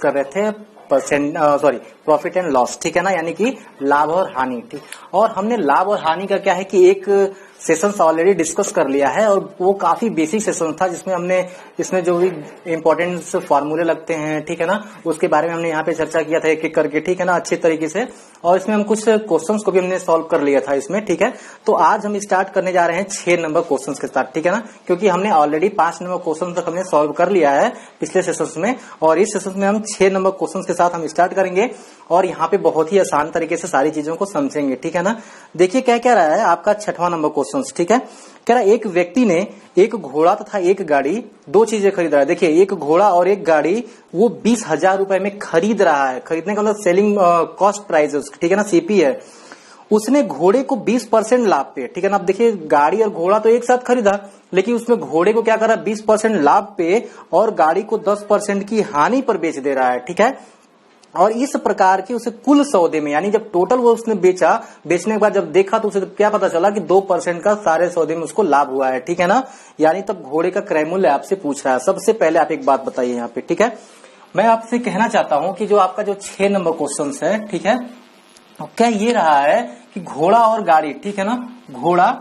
कर रहे थे प्रॉफिट एंड लॉस, ठीक है ना, यानी कि लाभ और हानि। ठीक, और हमने लाभ और हानि का क्या है कि एक सेशंस ऑलरेडी डिस्कस कर लिया है और वो काफी बेसिक सेशन था जिसमें हमने इसमें जो भी इंपॉर्टेंट फॉर्मूले लगते हैं, ठीक है ना, उसके बारे में हमने यहाँ पे चर्चा किया था एक एक करके, ठीक है ना, अच्छे तरीके से। और इसमें हम कुछ क्वेश्चंस को भी हमने सॉल्व कर लिया था इसमें, ठीक है। तो आज हम स्टार्ट करने जा रहे हैं 6 नंबर क्वेश्चंस के साथ, ठीक है ना, क्योंकि हमने ऑलरेडी 5 नंबर क्वेश्चन तक हमने सॉल्व कर लिया है पिछले सेशंस में, और इस सेशन में हम 6 नंबर क्वेश्चंस के साथ हम स्टार्ट करेंगे और यहाँ पे बहुत ही आसान तरीके से सारी चीजों को समझेंगे, ठीक है ना। देखिए क्या कह रहा है आपका 6वां नंबर क्वेश्चन, ठीक है। कह रहा है एक व्यक्ति ने एक घोड़ा तथा एक गाड़ी, 2 चीजें खरीद रहा है। देखिए एक घोड़ा और एक गाड़ी वो 20,000 रुपए में खरीद रहा है। खरीदने का मतलब सेलिंग कॉस्ट प्राइस, ठीक है ना, सीपी है। उसने घोड़े को 20% लाभ पे, ठीक है ना। अब देखिए गाड़ी और घोड़ा तो एक साथ खरीदा, लेकिन उसमें घोड़े को क्या कर रहा है 20% लाभ पे और गाड़ी को 10% की हानि पर बेच दे रहा है, ठीक है। और इस प्रकार के उसे कुल सौदे में, यानी जब टोटल वो उसने बेचा, बेचने के बाद जब देखा तो उसे क्या पता चला कि 2% का सारे सौदे में उसको लाभ हुआ है, ठीक है ना। यानी तब घोड़े का क्रय मूल्य आपसे पूछ रहा है। सबसे पहले आप एक बात बताइए यहाँ पे, ठीक है। मैं आपसे कहना चाहता हूं कि जो आपका जो 6 नंबर क्वेश्चन है, ठीक है, तो क्या ये रहा है कि घोड़ा और गाड़ी, ठीक है ना, घोड़ा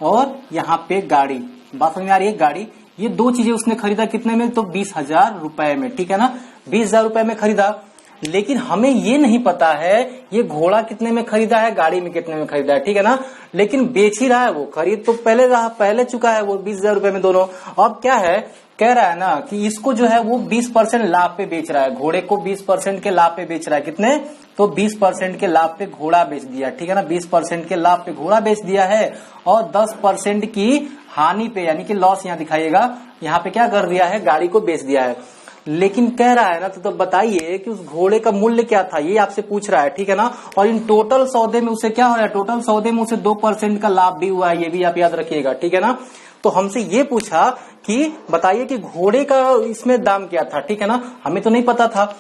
और यहाँ पे गाड़ी, बात समझ में आ रही है, गाड़ी, ये 2 चीजें उसने खरीदा कितने में, तो 20,000 रुपए में, ठीक है ना, 20,000 रुपए में खरीदा। लेकिन हमें ये नहीं पता है ये घोड़ा कितने में खरीदा है, गाड़ी में कितने में खरीदा है, ठीक है ना। लेकिन बेच ही रहा है वो, खरीद तो पहले चुका है वो 20,000 रुपए में दोनों। अब क्या है, कह रहा है ना कि इसको जो है वो 20% लाभ पे बेच रहा है, घोड़े को 20% के लाभ पे बेच रहा है। कितने, तो 20% के लाभ पे घोड़ा बेच दिया, ठीक है ना, 20% के लाभ पे घोड़ा बेच दिया है और 10% की हानि पे, यानी कि लॉस यहाँ दिखाइएगा, यहाँ पे क्या कर दिया है, गाड़ी को बेच दिया है। लेकिन कह रहा है ना, तो बताइए कि उस घोड़े का मूल्य क्या था, ये आपसे पूछ रहा है, ठीक है ना। और इन टोटल सौदे में उसे क्या हो रहा है, टोटल सौदे में उसे 2% का लाभ भी हुआ है, ये भी आप याद रखिएगा, ठीक है ना। तो हमसे ये पूछा कि बताइए कि घोड़े का इसमें दाम क्या था, ठीक है ना, हमें तो नहीं पता था।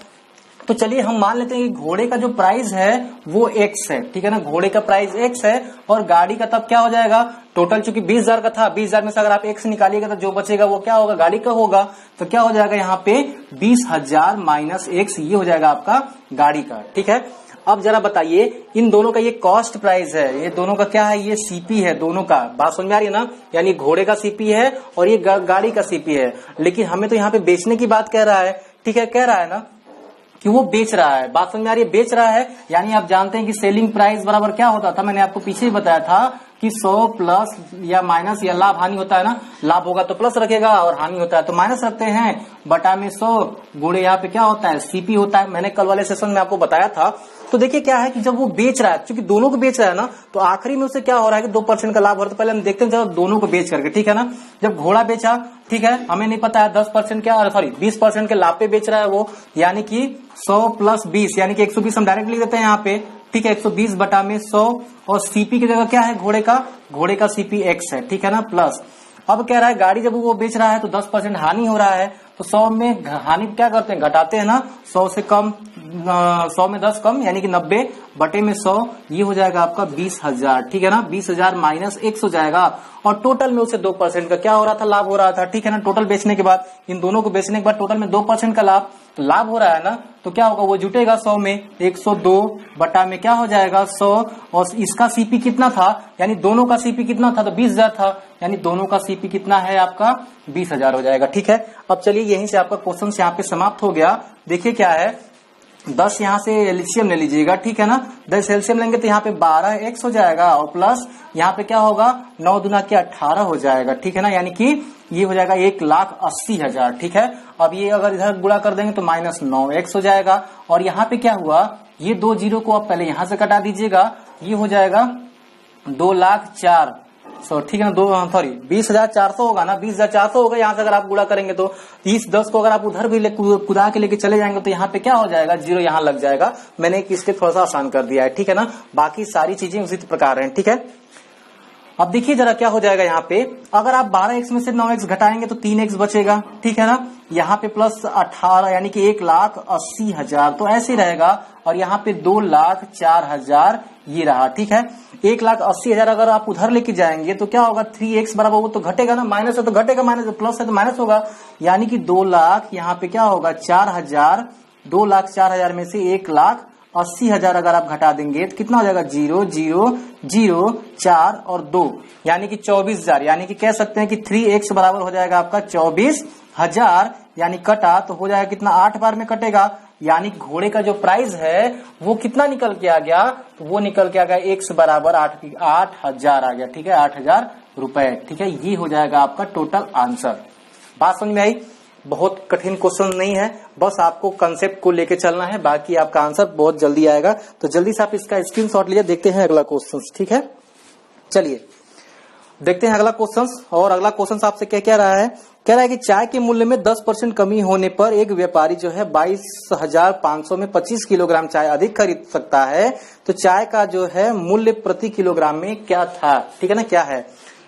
तो चलिए हम मान लेते हैं कि घोड़े का जो प्राइस है वो x है, ठीक है ना, घोड़े का प्राइस x है और गाड़ी का तब क्या हो जाएगा, टोटल चूंकि 20,000 का था, 20,000 में से अगर आप x निकालिएगा तो जो बचेगा वो क्या होगा, गाड़ी का होगा। तो क्या हो जाएगा यहाँ पे 20,000 माइनस x, ये हो जाएगा आपका गाड़ी का, ठीक है। अब जरा बताइए इन दोनों का ये कॉस्ट प्राइस है, ये दोनों का क्या है, ये सीपी है दोनों का, बात समझ में आ रही है ना, यानी घोड़े का सीपी है और ये गाड़ी का सीपी है। लेकिन हमें तो यहाँ पे बेचने की बात कह रहा है, ठीक है, कह रहा है ना कि वो बेच रहा है, बात समझ में आ रही है, बेच रहा है। यानी आप जानते हैं कि सेलिंग प्राइस बराबर क्या होता था, मैंने आपको पीछे ही बताया था कि 100 प्लस या माइनस, या लाभ हानि होता है ना, लाभ होगा तो प्लस रखेगा और हानि होता है तो माइनस रखते हैं, बटा में 100 गुणे यहाँ पे क्या होता है, सीपी होता है, मैंने कल वाले सेशन में आपको बताया था। तो देखिए क्या है कि जब वो बेच रहा है, क्योंकि दोनों को बेच रहा है ना, तो आखिरी में उसे क्या हो रहा है कि 2% का लाभ हो रहा है। तो पहले हम देखते हैं जब दोनों को बेच करके, ठीक है ना, जब घोड़ा बेचा, ठीक है, हमें नहीं पता है 10% क्या, सॉरी 20% के लाभ पे बेच रहा है वो, यानी कि 100 प्लस 20 यानी कि 120 हम डायरेक्ट लिख देते हैं यहाँ पे, ठीक है, 120 बटा में 100 और सीपी की जगह क्या है, घोड़े का सीपी x है, ठीक है ना, प्लस। अब कह रहा है गाड़ी जब वो बेच रहा है तो 10% हानि हो रहा है, तो 100 में हानि क्या करते हैं, घटाते हैं ना, 100 से कम, 100 में 10 कम यानी कि 90 बटे में 100, ये हो जाएगा आपका 20,000, ठीक है ना, 20,000 माइनस x हो जाएगा। और टोटल में उसे 2% का क्या हो रहा था, लाभ हो रहा था, ठीक है ना। टोटल बेचने के बाद, इन दोनों को बेचने के बाद टोटल में 2% का लाभ हो रहा है ना, तो क्या होगा, वो जुटेगा 100 में, 102 बटा में क्या हो जाएगा 100, और इसका सीपी कितना था, यानी दोनों का सीपी कितना था, तो 20,000 था, यानी दोनों का सीपी कितना है आपका 20,000 हो जाएगा, ठीक है। अब चलिए यहीं से आपका क्वेश्चन यहाँ पे समाप्त हो गया। देखिए क्या है, 10 यहाँ से एलसीएम ले लीजिएगा, ठीक है ना, 10 एलसीएम लेंगे तो यहाँ पे 12x हो जाएगा और प्लस यहाँ पे क्या होगा, 9 दूना के 18 हो जाएगा, ठीक है ना, यानी कि ये हो जाएगा 1,80,000, ठीक है। अब ये अगर इधर गुणा कर देंगे तो माइनस 9x हो जाएगा और यहाँ पे क्या हुआ, ये 2 जीरो को आप पहले यहाँ से कटा दीजिएगा, ये हो जाएगा 2,04,000, ठीक है ना, 20,400 होगा ना, 20,400 होगा यहाँ से अगर आप गुणा करेंगे तो 10 को अगर आप उधर भी कुदा के लेके चले जाएंगे तो यहाँ पे क्या हो जाएगा, जीरो यहाँ लग जाएगा। मैंने इसके थोड़ा सा आसान कर दिया है, ठीक है ना, बाकी सारी चीजें उसी प्रकार हैं, ठीक है। अब देखिए जरा क्या हो जाएगा, यहाँ पे अगर आप 12x में से 9x घटाएंगे तो 3x बचेगा, ठीक है ना, यहाँ पे प्लस 18 यानी कि 1,80,000, तो ऐसे रहेगा। और यहाँ पे 2,04,000 ये रहा, ठीक है। 1,80,000 अगर आप उधर लेके जाएंगे तो क्या होगा, 3x बराबर, वो तो घटेगा ना, माइनस है तो घटेगा, माइनस प्लस है तो माइनस होगा, यानी कि 2 लाख यहाँ पे क्या होगा 4,000 2,04,000 में से 1,80,000 अगर आप घटा देंगे तो कितना हो जाएगा 0 0 0 4 और 2 यानी कि 24,000, यानी कि कह सकते हैं कि 3x बराबर हो जाएगा आपका 24,000, यानी कटा तो हो जाएगा कितना 8 बार में कटेगा, यानी घोड़े का जो प्राइस है वो कितना निकल के आ गया, तो वो निकल के आ गया x बराबर 8,000 आ गया। ठीक है, 8,000 रुपए। ठीक है, ये हो जाएगा आपका टोटल आंसर। बात समझ में आई? बहुत कठिन क्वेश्चन नहीं है, बस आपको कंसेप्ट को लेके चलना है, बाकी आपका आंसर बहुत जल्दी आएगा। तो जल्दी से आप इसका स्क्रीनशॉट लीजिए। देखते हैं अगला क्वेश्चन। ठीक है, चलिए देखते हैं अगला क्वेश्चन। और अगला क्वेश्चन आपसे क्या कह रहा है, कह रहा है कि चाय के मूल्य में 10% कमी होने पर एक व्यापारी जो है 22,500 में 25 किलोग्राम चाय अधिक खरीद सकता है, तो चाय का जो है मूल्य प्रति किलोग्राम में क्या था। ठीक है ना, क्या है।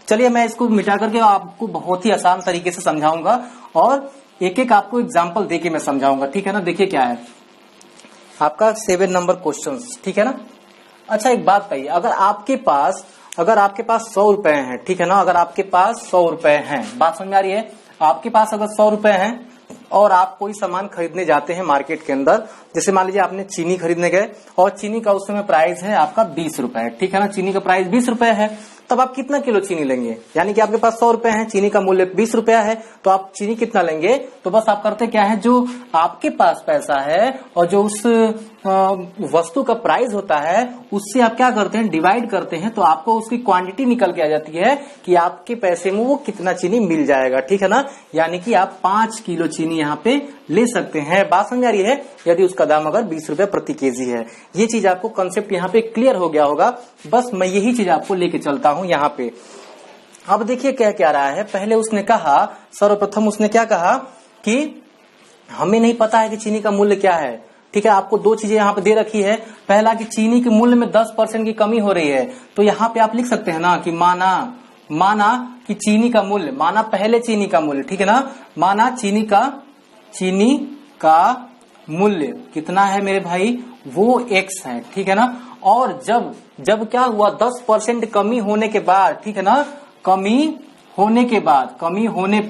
चलिए मैं इसको मिटा करके आपको बहुत ही आसान तरीके से समझाऊंगा और एक एक आपको एग्जाम्पल देके मैं समझाऊंगा। ठीक है ना, देखिए क्या है आपका 7 नंबर क्वेश्चन। ठीक है ना। अच्छा एक बात बताइए, अगर आपके पास 100 रुपए हैं, ठीक है ना, अगर आपके पास 100 रुपए हैं, बात समझ में आ रही है, आपके पास अगर 100 रुपए हैं और आप कोई सामान खरीदने जाते हैं मार्केट के अंदर, जैसे मान लीजिए आपने चीनी खरीदने गए और चीनी का उस समय प्राइस है आपका 20 रुपए। ठीक है ना, चीनी का प्राइस 20 रुपए है, तब आप कितना किलो चीनी लेंगे, यानी कि आपके पास 100 रुपए है, चीनी का मूल्य 20 रुपया है, तो आप चीनी कितना लेंगे, तो बस आप करते क्या है, जो आपके पास पैसा है और जो उस वस्तु का प्राइस होता है उससे आप क्या करते हैं, डिवाइड करते हैं, तो आपको उसकी क्वांटिटी निकल के आ जाती है कि आपके पैसे में वो कितना चीनी मिल जाएगा। ठीक है ना, यानी कि आप 5 किलो चीनी यहाँ पे ले सकते हैं। बात समझ आ रही है, यदि उसका दाम अगर 20 रुपए प्रति केजी है। ये चीज आपको कंसेप्ट यहाँ पे क्लियर हो गया होगा, बस मैं यही चीज आपको लेके चलता हूं यहाँ पे। अब देखिए क्या क्या रहा है, पहले उसने कहा, सर्वप्रथम उसने क्या कहा कि हमें नहीं पता है कि चीनी का मूल्य क्या है। ठीक है, आपको 2 चीजें यहाँ पे दे रखी है, पहला कि चीनी के मूल्य में 10% की कमी हो रही है, तो यहाँ पे आप लिख सकते हैं ना कि माना कि चीनी का मूल्य, माना पहले चीनी का मूल्य, ठीक है ना, माना चीनी का मूल्य कितना है मेरे भाई, वो x है। ठीक है ना, और जब क्या हुआ 10% कमी होने के बाद, ठीक है ना, कमी होने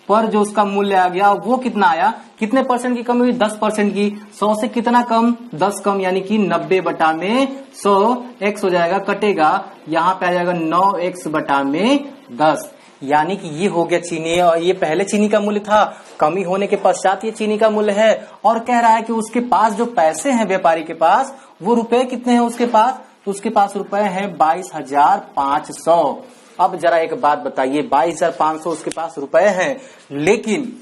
पर जो उसका मूल्य आ गया वो कितना आया, कितने परसेंट की कमी हुई, 10% की। 100 से कितना कम, 10 कम, यानी कि 90/100 x हो जाएगा, कटेगा, यहाँ पे आ जाएगा 9x/10, यानी कि ये हो गया चीनी। और ये पहले चीनी का मूल्य था, कमी होने के पश्चात ये चीनी का मूल्य है। और कह रहा है कि उसके पास जो पैसे हैं व्यापारी के पास, वो रुपए कितने हैं उसके पास, तो उसके पास रुपए हैं 22,500। अब जरा एक बात बताइए, 22,500 उसके पास रुपए हैं, लेकिन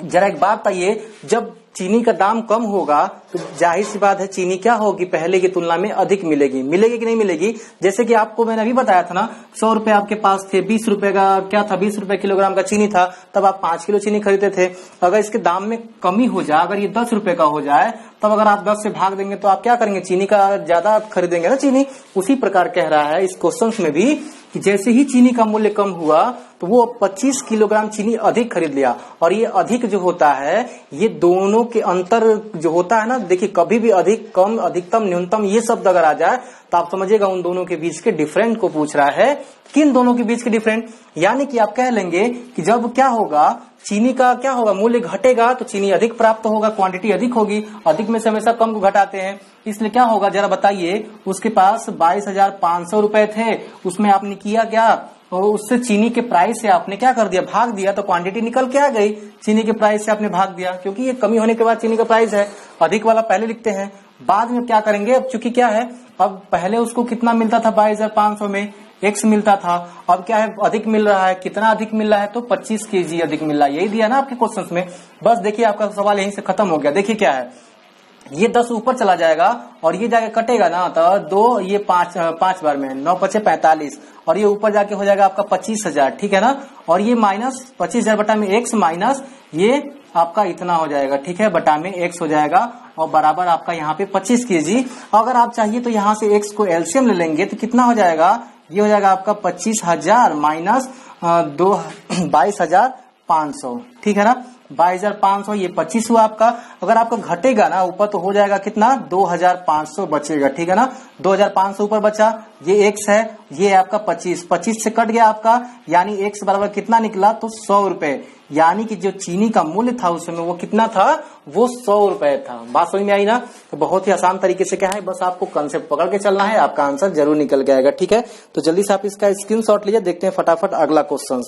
जरा एक बात बताइए, जब चीनी का दाम कम होगा तो जाहिर सी बात है चीनी क्या होगी, पहले की तुलना में अधिक मिलेगी कि नहीं मिलेगी। जैसे कि आपको मैंने अभी बताया था ना, 100 रुपए आपके पास थे, 20 रुपए का क्या था, 20 रुपए किलोग्राम का चीनी था, तब आप 5 किलो चीनी खरीदते थे। अगर इसके दाम में कमी हो जाए, अगर ये 10 रुपए का हो जाए, तब अगर आप 10 से भाग देंगे तो आप क्या करेंगे, चीनी का ज्यादा खरीदेंगे ना चीनी। उसी प्रकार कह रहा है इस क्वेश्चन में भी कि जैसे ही चीनी का मूल्य कम हुआ तो वो 25 किलोग्राम चीनी अधिक खरीद लिया। और ये अधिक जो होता है, ये दोनों के अंतर जो होता है ना, देखिए कभी भी अधिक, कम, अधिकतम, न्यूनतम ये शब्द अगर आ जाए तो आप समझिएगा उन दोनों के बीच के डिफरेंट को पूछ रहा है। किन दोनों के बीच के डिफरेंट, यानी कि आप कह लेंगे कि जब क्या होगा, चीनी का क्या होगा, मूल्य घटेगा तो चीनी अधिक प्राप्त होगा, क्वांटिटी अधिक होगी, अधिक में से हमेशा कम को घटाते हैं, इसलिए क्या होगा जरा बताइए। उसके पास 22,500 रुपए थे, उसमें आपने किया क्या, और उससे चीनी के प्राइस से आपने क्या कर दिया, भाग दिया, तो क्वांटिटी निकल के आ गई, चीनी के प्राइस से आपने भाग दिया, क्योंकि ये कमी होने के बाद चीनी का प्राइस है। अधिक वाला पहले लिखते हैं, बाद में क्या करेंगे, अब चूंकि क्या है, अब पहले उसको कितना मिलता था, 22,500 में x मिलता था, अब क्या है, अधिक मिल रहा है, कितना अधिक मिल रहा है, तो 25 kg अधिक मिल रहा है, यही दिया ना आपके क्वेश्चन में। बस देखिए आपका सवाल यहीं से खत्म हो गया। देखिए क्या है, ये 10 ऊपर चला जाएगा और ये जाके कटेगा ना, तो 2, ये 5 बार में 9 × 5 = 45, और ये ऊपर जाके हो जाएगा आपका 25,000। ठीक है ना, और ये माइनस 25,000 बटा में x माइनस ये आपका इतना हो जाएगा, ठीक है, बटा में x हो जाएगा, और बराबर आपका यहाँ पे 25 kg। अगर आप चाहिए तो यहाँ से x को एलसीएम ले लेंगे तो कितना हो जाएगा, ये हो जाएगा आपका 25,000 माइनस 22,500। ठीक है ना, 22,500, ये 25 हुआ आपका। अगर आपका घटेगा ना ऊपर तो हो जाएगा कितना, 2,500 बचेगा, ठीक है ना। 2,500 ऊपर बचा, ये x है, ये आपका 25 से कट गया आपका, यानी x बराबर कितना निकला, तो 100 रुपए। यानी कि जो चीनी का मूल्य था उस समय वो कितना था, वो 100 रुपए था। बात समझ में आई ना। तो बहुत ही आसान तरीके से क्या है, बस आपको कंसेप्ट पकड़ के चलना है, आपका आंसर जरूर निकल के आएगा, ठीक है। तो जल्दी से आप इसका स्क्रीनशॉट लीजिए, देखते हैं फटाफट अगला क्वेश्चन।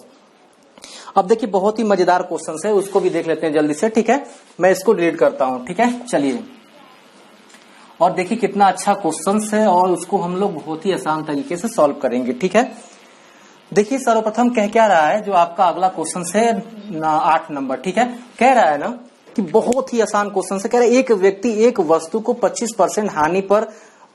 अब देखिए बहुत ही मजेदार क्वेश्चन है, उसको भी देख लेते हैं जल्दी से, ठीक है। मैं इसको डिलीट करता हूं, ठीक है, चलिए। और देखिए कितना अच्छा क्वेश्चन है और उसको हम लोग बहुत ही आसान तरीके से सॉल्व करेंगे, ठीक है। देखिए सर्वप्रथम कह क्या रहा है, जो आपका अगला क्वेश्चन है 8 नंबर, ठीक है। कह रहा है ना कि बहुत ही आसान क्वेश्चन से, कह रहा है एक व्यक्ति एक वस्तु को 25% हानि पर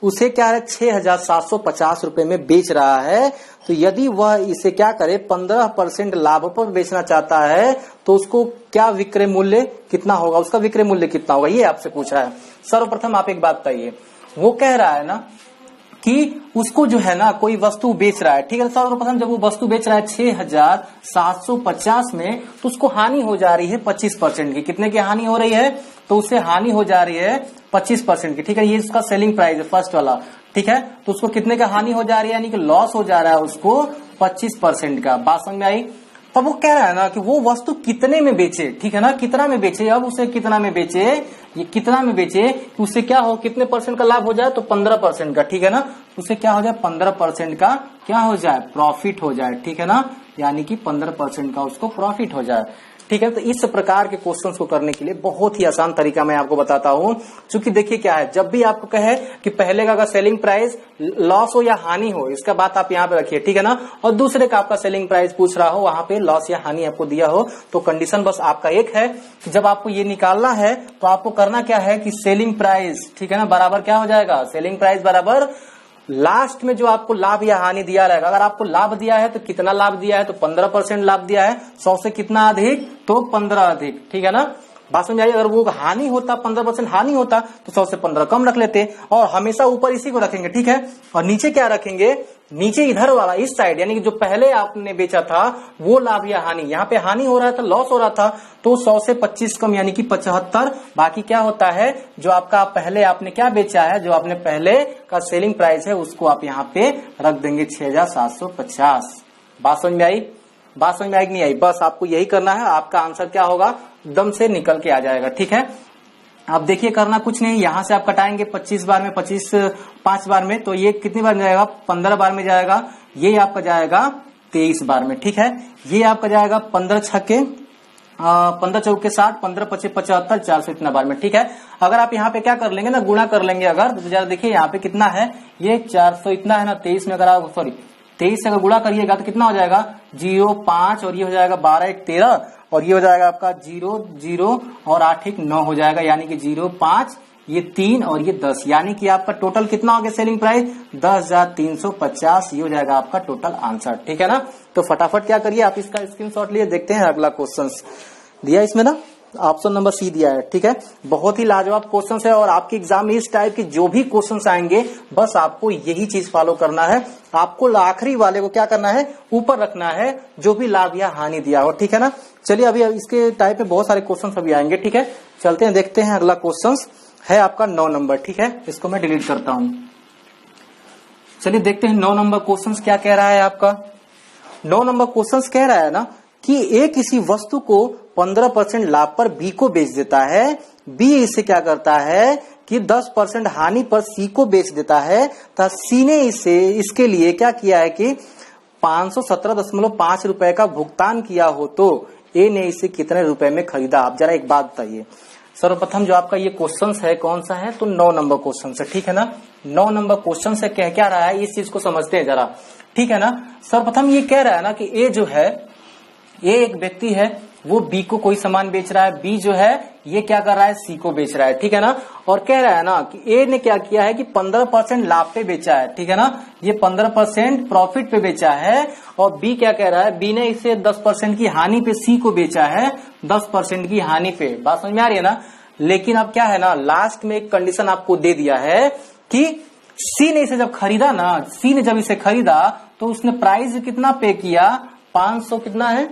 उसे क्या है 6,750 रुपए में बेच रहा है, तो यदि वह इसे क्या करे 15% लाभ पर बेचना चाहता है तो उसको क्या विक्रय मूल्य कितना होगा, उसका विक्रय मूल्य कितना होगा, ये आपसे पूछा है। सर्वप्रथम आप एक बात बताइए, वो कह रहा है ना कि उसको जो है ना कोई वस्तु बेच रहा है, ठीक है। सर्वप्रथम जब वो वस्तु बेच रहा है 6,750 में, तो उसको हानि हो जा रही है 25% की। कितने की हानि हो रही है, तो उससे हानि हो जा रही है 25% की, ठीक है। ये इसका सेलिंग प्राइस है फर्स्ट वाला, ठीक है। तो उसको कितने का हानि हो जा रही है, यानी कि लॉस हो जा रहा है उसको 25% का। बात समझ में आई। तब वो कह रहा है ना कि वो वस्तु कितने में बेचे, ठीक है ना, कितना में बेचे। अब उसे कितना में बेचे, ये कितना में बेचे कि उससे क्या हो, कितने परसेंट का लाभ हो जाए, तो 15% का, ठीक है ना। उसे क्या हो जाए 15% का क्या हो जाए, प्रॉफिट हो जाए, ठीक है ना। यानी कि 15% का उसको प्रॉफिट हो जाए, ठीक है। तो इस प्रकार के क्वेश्चंस को करने के लिए बहुत ही आसान तरीका मैं आपको बताता हूं। क्योंकि देखिए क्या है, जब भी आपको कहे कि पहले का अगर सेलिंग प्राइस लॉस हो या हानि हो, इसका बात आप यहां पे रखिए, ठीक है ना। और दूसरे का आपका सेलिंग प्राइस पूछ रहा हो, वहां पे लॉस या हानि आपको दिया हो, तो कंडीशन बस आपका एक है कि जब आपको ये निकालना है तो आपको करना क्या है कि सेलिंग प्राइस, ठीक है ना, बराबर क्या हो जाएगा, सेलिंग प्राइस बराबर लास्ट में जो आपको लाभ या हानि दिया रहेगा। अगर आपको लाभ दिया है तो कितना लाभ दिया है, तो 15% लाभ दिया है, 100 से कितना अधिक, तो 15 अधिक, ठीक है ना। बात समझ आई। अगर वो हानि होता 15% हानि होता तो 100 से 15 कम रख लेते, और हमेशा ऊपर इसी को रखेंगे, ठीक है। और नीचे क्या रखेंगे, नीचे इधर वाला इस साइड, यानी कि जो पहले आपने बेचा था वो लाभ या हानि, यहाँ पे हानि हो रहा था, लॉस हो रहा था, तो 100 से 25 कम यानी कि 75। बाकी क्या होता है, जो आपका पहले आपने क्या बेचा है, जो आपने पहले का सेलिंग प्राइस है उसको आप यहाँ पे रख देंगे 6,750। बात समझ में आई, बात समझ में आई कि नहीं आई। बस आपको यही करना है, आपका आंसर क्या होगा, एकदम से निकल के आ जाएगा, ठीक है। अब देखिए करना कुछ नहीं, यहां से आप कटाएंगे 25 बार में, 5 बार में, तो ये कितनी बार जाएगा, 15 बार में जाएगा। ये आपका जाएगा 23 बार में, ठीक है। ये आपका जाएगा 15 छक्के 15 चौके 60, 15 पचे 75, 400 इतना बार में, ठीक है। अगर आप यहाँ पे क्या कर लेंगे ना, गुणा कर लेंगे अगर, तो जरा देखिए यहाँ पे कितना है, ये 400 इतना है ना, 23 में अगर आप 23 से अगर गुणा करिएगा तो कितना हो जाएगा, 0 5, और ये हो जाएगा 12 1 13, और ये हो जाएगा आपका 0 0 और 8 1 9 हो जाएगा, यानी कि 0 5, ये 3 और ये 10, यानी कि आपका टोटल कितना हो गया सेलिंग प्राइस 10,350। ये हो जाएगा आपका टोटल आंसर, ठीक है ना। तो फटाफट क्या करिए, आप इसका स्क्रीनशॉट लिए, देखते हैं अगला क्वेश्चन दिया इसमें ना, ऑप्शन नंबर सी दिया है, ठीक है। बहुत ही लाजवाब क्वेश्चन है, और आपके एग्जाम में इस टाइप के जो भी क्वेश्चन आएंगे बस आपको यही चीज फॉलो करना है। आपको आखिरी वाले को क्या करना है, ऊपर रखना है, जो भी लाभ या हानि दिया हो, ठीक है ना। चलिए अभी इसके टाइप में बहुत सारे क्वेश्चन अभी आएंगे, ठीक है। चलते हैं, देखते हैं। अगला क्वेश्चन है आपका 9 नंबर, ठीक है। इसको मैं डिलीट करता हूं। चलिए देखते हैं 9 नंबर क्वेश्चन क्या कह रहा है आपका। 9 नंबर क्वेश्चन कह रहा है ना कि ए किसी वस्तु को 15% लाभ पर बी को बेच देता है, बी इसे क्या करता है कि 10% हानि पर सी को बेच देता है, तो सी ने इसे इसके लिए क्या किया है कि 517.5 रुपए का भुगतान किया हो, तो ए ने इसे कितने रुपए में खरीदा। आप जरा एक बात बताइए। सर्वप्रथम जो आपका ये क्वेश्चन है कौन सा है, तो 9 नंबर क्वेश्चन है, ठीक है ना। 9 नंबर क्वेश्चन से कह क्या रहा है, इस चीज को समझते हैं जरा, ठीक है ना। सर्वप्रथम ये कह रहा है ना कि ए जो है, ए एक व्यक्ति है, वो बी को कोई सामान बेच रहा है, बी जो है ये क्या कर रहा है, सी को बेच रहा है, ठीक है ना। और कह रहा है ना कि ए ने क्या किया है कि 15% लाभ पे बेचा है, ठीक है ना, ये 15% प्रॉफिट पे बेचा है, और बी क्या कह रहा है, बी ने इसे 10% की हानि पे सी को बेचा है, 10% की हानि पे। बात समझ में आ रही है ना। लेकिन अब क्या है ना, लास्ट में एक कंडीशन आपको दे दिया है कि सी ने इसे जब खरीदा ना, सी ने जब इसे खरीदा तो उसने प्राइस कितना पे किया, 500 कितना है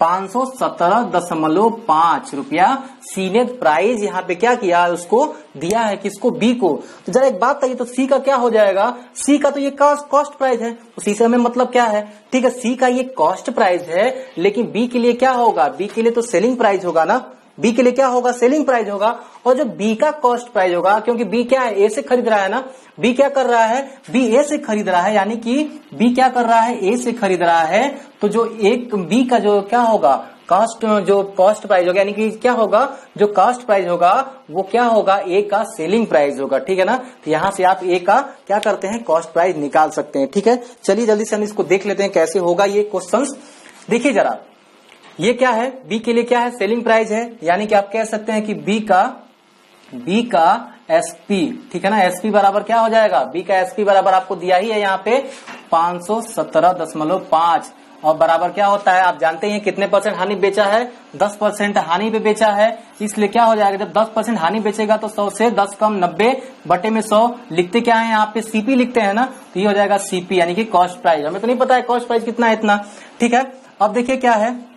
517.5 रुपया सी ने प्राइस यहाँ पे क्या किया, उसको दिया है किसको, बी को। तो जरा एक बात बताइए, तो सी का क्या हो जाएगा, सी का तो ये कॉस्ट प्राइस है, तो सी से हमें मतलब क्या है, ठीक है, सी का ये कॉस्ट प्राइस है, लेकिन बी के लिए क्या होगा, बी के लिए तो सेलिंग प्राइस होगा ना, बी के लिए क्या होगा, सेलिंग प्राइस होगा। और जो बी का कॉस्ट प्राइस होगा, क्योंकि बी क्या है, ए से खरीद रहा है ना, बी क्या कर रहा है, बी ए से खरीद रहा है, यानी कि बी क्या कर रहा है, ए से खरीद रहा है। तो जो एक बी का जो क्या होगा, जो कॉस्ट प्राइस होगा, यानी कि क्या होगा, जो कॉस्ट प्राइस होगा वो क्या होगा, ए का सेलिंग प्राइस होगा, ठीक है ना। तो यहां से आप ए का क्या करते हैं, कॉस्ट प्राइस निकाल सकते हैं, ठीक है। चलिए जल्दी से हम इसको देख लेते हैं कैसे होगा ये क्वेश्चंस। देखिए जरा, ये क्या है, बी के लिए क्या है, सेलिंग प्राइस है, यानी कि आप कह सकते हैं कि बी का एसपी, ठीक है ना, एसपी बराबर क्या हो जाएगा, बी का एसपी बराबर आपको दिया ही है यहाँ पे 517.5 और बराबर क्या होता है, आप जानते हैं कितने परसेंट हानि बेचा है, 10% हानि पे बेचा है, इसलिए क्या हो जाएगा, जब 10% हानि बेचेगा तो 100 से 10 कम 90 बटे में 100, लिखते क्या है यहाँ पे, सीपी लिखते हैं ना, तो ये हो जाएगा सीपी, यानी कि कॉस्ट प्राइस। हमें तो नहीं पता है कॉस्ट प्राइस कितना है, इतना, ठीक है। अब देखिए क्या है,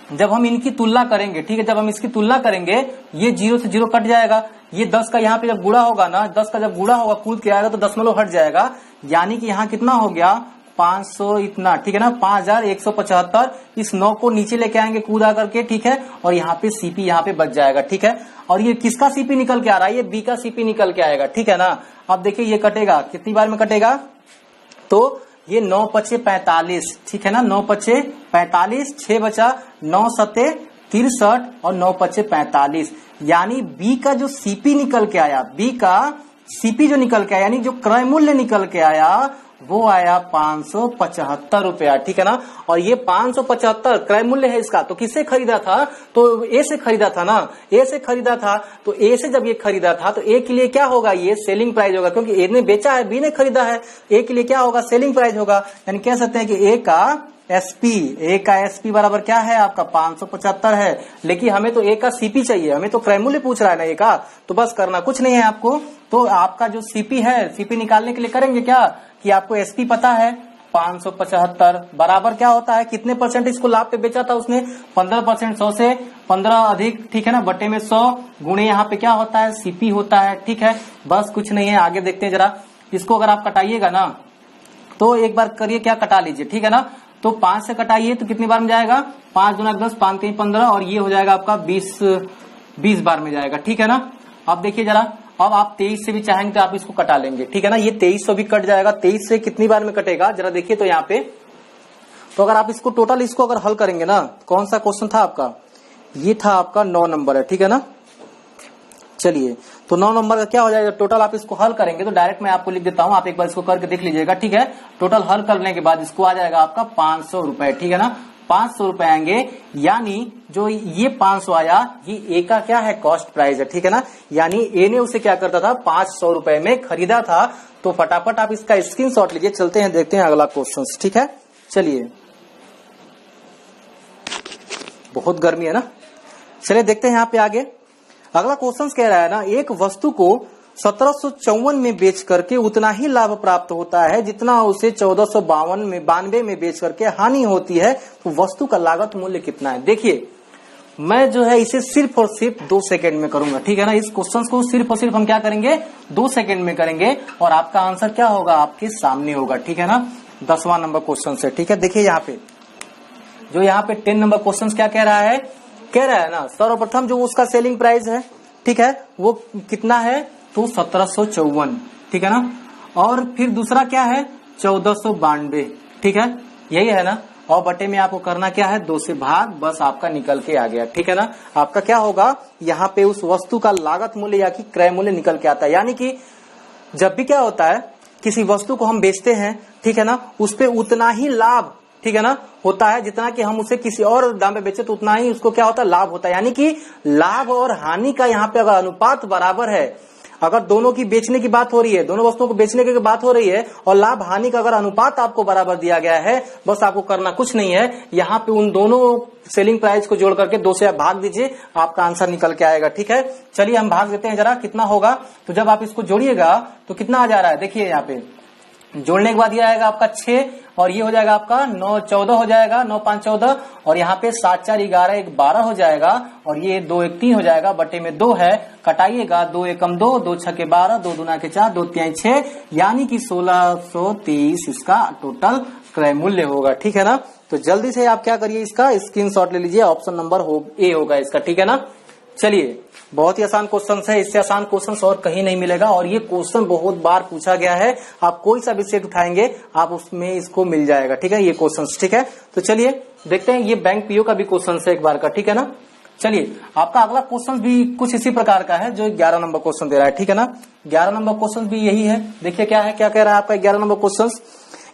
जब हम इनकी तुलना करेंगे, ठीक है, जब हम इसकी तुलना करेंगे, ये 0 से 0 कट जाएगा, ये 10 का यहाँ पे जब गुणा होगा ना, 10 का जब गुणा होगा कूद के आएगा तो दशमलव हट जाएगा, यानी कि यहाँ कितना हो गया 500 इतना, ठीक है ना, 5175। इस 9 को नीचे लेके आएंगे कूदा करके, ठीक है, और यहाँ पे सीपी यहाँ पे बच जाएगा, ठीक है। और ये किसका सीपी निकल के आ रहा है, ये बी का सीपी निकल के आएगा, ठीक है ना। अब देखिए ये कटेगा, कितनी बार में कटेगा, तो ये 9 पचे 45, ठीक है ना, 9 पचे 45, 6 बचा 9 सते 63 और 9 पचे 45, यानी बी का जो सीपी निकल के आया, बी का सीपी जो निकल के आया, यानी जो क्रय मूल्य निकल के आया वो आया 575 रुपया, ठीक है ना। और ये 575 क्रय मूल्य है इसका, तो किससे खरीदा था, तो ए से खरीदा था ना, ए से खरीदा था, तो ए से जब ये खरीदा था तो ए के लिए क्या होगा, ये सेलिंग प्राइस होगा, क्योंकि ए ने बेचा है, बी ने खरीदा है, ए के लिए क्या होगा, सेलिंग प्राइस होगा। यानी कह सकते हैं कि ए का एसपी बराबर क्या है आपका 575 है, लेकिन हमें तो ए का सीपी चाहिए, हमें तो क्रय मूल्य पूछ रहा है ना ए का, तो बस करना कुछ नहीं है आपको, तो आपका जो सीपी है, सीपी निकालने के लिए करेंगे क्या, कि आपको एसपी पता है 575 बराबर क्या होता है, कितने परसेंट इसको लाभ पे बेचा था उसने, 15%, 100 से 15 अधिक, ठीक है ना, बटे में 100 गुणे यहाँ पे क्या होता है, सीपी होता है, ठीक है। बस कुछ नहीं है, आगे देखते हैं जरा। इसको अगर आप कटाइएगा ना, तो एक बार करिए क्या, कटा लीजिए, ठीक है ना। तो 5 से कटाइए तो कितनी बार में जाएगा, 5 दूना 10, 5 3 15 और ये हो जाएगा आपका 20 बार में जाएगा, ठीक है ना। अब देखिए जरा, अब आप 23 से भी चाहेंगे तो आप इसको कटा लेंगे, ठीक है ना, ये 2300 भी कट जाएगा। 23 से कितनी बार में कटेगा जरा देखिए, तो यहाँ पे, तो अगर आप इसको टोटल इसको अगर हल करेंगे ना, कौन सा क्वेश्चन था आपका, ये था आपका 9 नंबर है, ठीक है ना। चलिए, तो 9 नंबर का क्या हो जाएगा, टोटल आप इसको हल करेंगे तो डायरेक्ट मैं आपको लिख देता हूं, आप एक बार इसको करके देख लीजिएगा, ठीक है। टोटल हल करने के बाद इसको आ जाएगा आपका 500 रुपए, ठीक है ना, 500 रुपए आएंगे, यानी जो ये 500 आया, ये ए का क्या है, कॉस्ट प्राइस है, ठीक है ना। यानी ए ने उसे क्या करता था, 500 रुपए में खरीदा था। तो फटाफट आप इसका स्क्रीनशॉट लीजिए, चलते हैं देखते हैं अगला क्वेश्चन, ठीक है। चलिए, बहुत गर्मी है ना, चलिए देखते हैं यहाँ पे आगे। अगला क्वेश्चन कह रहा है ना, एक वस्तु को 1754 में बेच करके उतना ही लाभ प्राप्त होता है जितना उसे 1492 में बेच करके हानि होती है, तो वस्तु का लागत मूल्य कितना है। देखिए, मैं जो है इसे सिर्फ और सिर्फ 2 सेकंड में करूंगा, ठीक है ना। इस क्वेश्चन को सिर्फ और सिर्फ हम क्या करेंगे, 2 सेकंड में करेंगे और आपका आंसर क्या होगा, आपके सामने होगा, ठीक है ना। 10वां नंबर क्वेश्चन से, ठीक है। देखिए यहाँ पे, जो यहाँ पे 10 नंबर क्वेश्चन क्या कह रहा है, ना, सर्वप्रथम जो उसका सेलिंग प्राइस है, ठीक है, वो कितना है, तो 1754, ठीक है ना। और फिर दूसरा क्या है, 1492, ठीक है, यही है ना। और बटे में आपको करना क्या है, 2 से भाग, बस आपका निकल के आ गया, ठीक है ना। आपका क्या होगा, यहाँ पे उस वस्तु का लागत मूल्य या कि क्रय मूल्य निकल के आता है। यानी कि जब भी क्या होता है, किसी वस्तु को हम बेचते हैं, ठीक है ना, उस पे उतना ही लाभ, ठीक है ना, होता है जितना कि हम उसे किसी और दाम पे बेचे तो उतना ही उसको क्या होता है, लाभ होता है। यानी कि लाभ और हानि का यहाँ पे अगर अनुपात बराबर है, अगर दोनों की बेचने की बात हो रही है, दोनों वस्तुओं को बेचने की बात हो रही है और लाभ हानि का अगर अनुपात आपको बराबर दिया गया है, बस आपको करना कुछ नहीं है, यहाँ पे उन दोनों सेलिंग प्राइस को जोड़ करके 2 से आप भाग दीजिए, आपका आंसर निकल के आएगा, ठीक है। चलिए हम भाग देते हैं जरा, कितना होगा। तो जब आप इसको जोड़िएगा तो कितना आ जा रहा है, देखिए यहाँ पे जोड़ने के बाद ये आएगा आपका 6 और ये हो जाएगा आपका 9 14 हो जाएगा, 9 5 14 और यहाँ पे 7 4 11 1 12 हो जाएगा और ये 2 1 3 हो जाएगा, बटे में 2 है, कटाइएगा 2 एकम 2, 2 6 12, 2 दूना के 4, 2 3 6, यानी कि 1623 इसका टोटल क्रय मूल्य होगा। ठीक है ना। तो जल्दी से आप क्या करिए, इसका स्क्रीनशॉट ले लीजिए, ऑप्शन नंबर ए होगा इसका। ठीक है ना। चलिए, बहुत ही आसान क्वेश्चन है, इससे आसान क्वेश्चन और कहीं नहीं मिलेगा और ये क्वेश्चन बहुत बार पूछा गया है। आप कोई सा भी सेट उठाएंगे आप उसमें इसको मिल जाएगा। ठीक है, ये क्वेश्चन। ठीक है, तो चलिए देखते हैं, ये बैंक पीओ का भी क्वेश्चन है एक बार का। ठीक है ना। चलिए, आपका अगला क्वेश्चन भी कुछ इसी प्रकार का है जो 11 नंबर क्वेश्चन दे रहा है। ठीक है ना। 11 नंबर क्वेश्चन भी यही है। देखिए क्या है, क्या कह रहा है आपका 11 नंबर क्वेश्चन।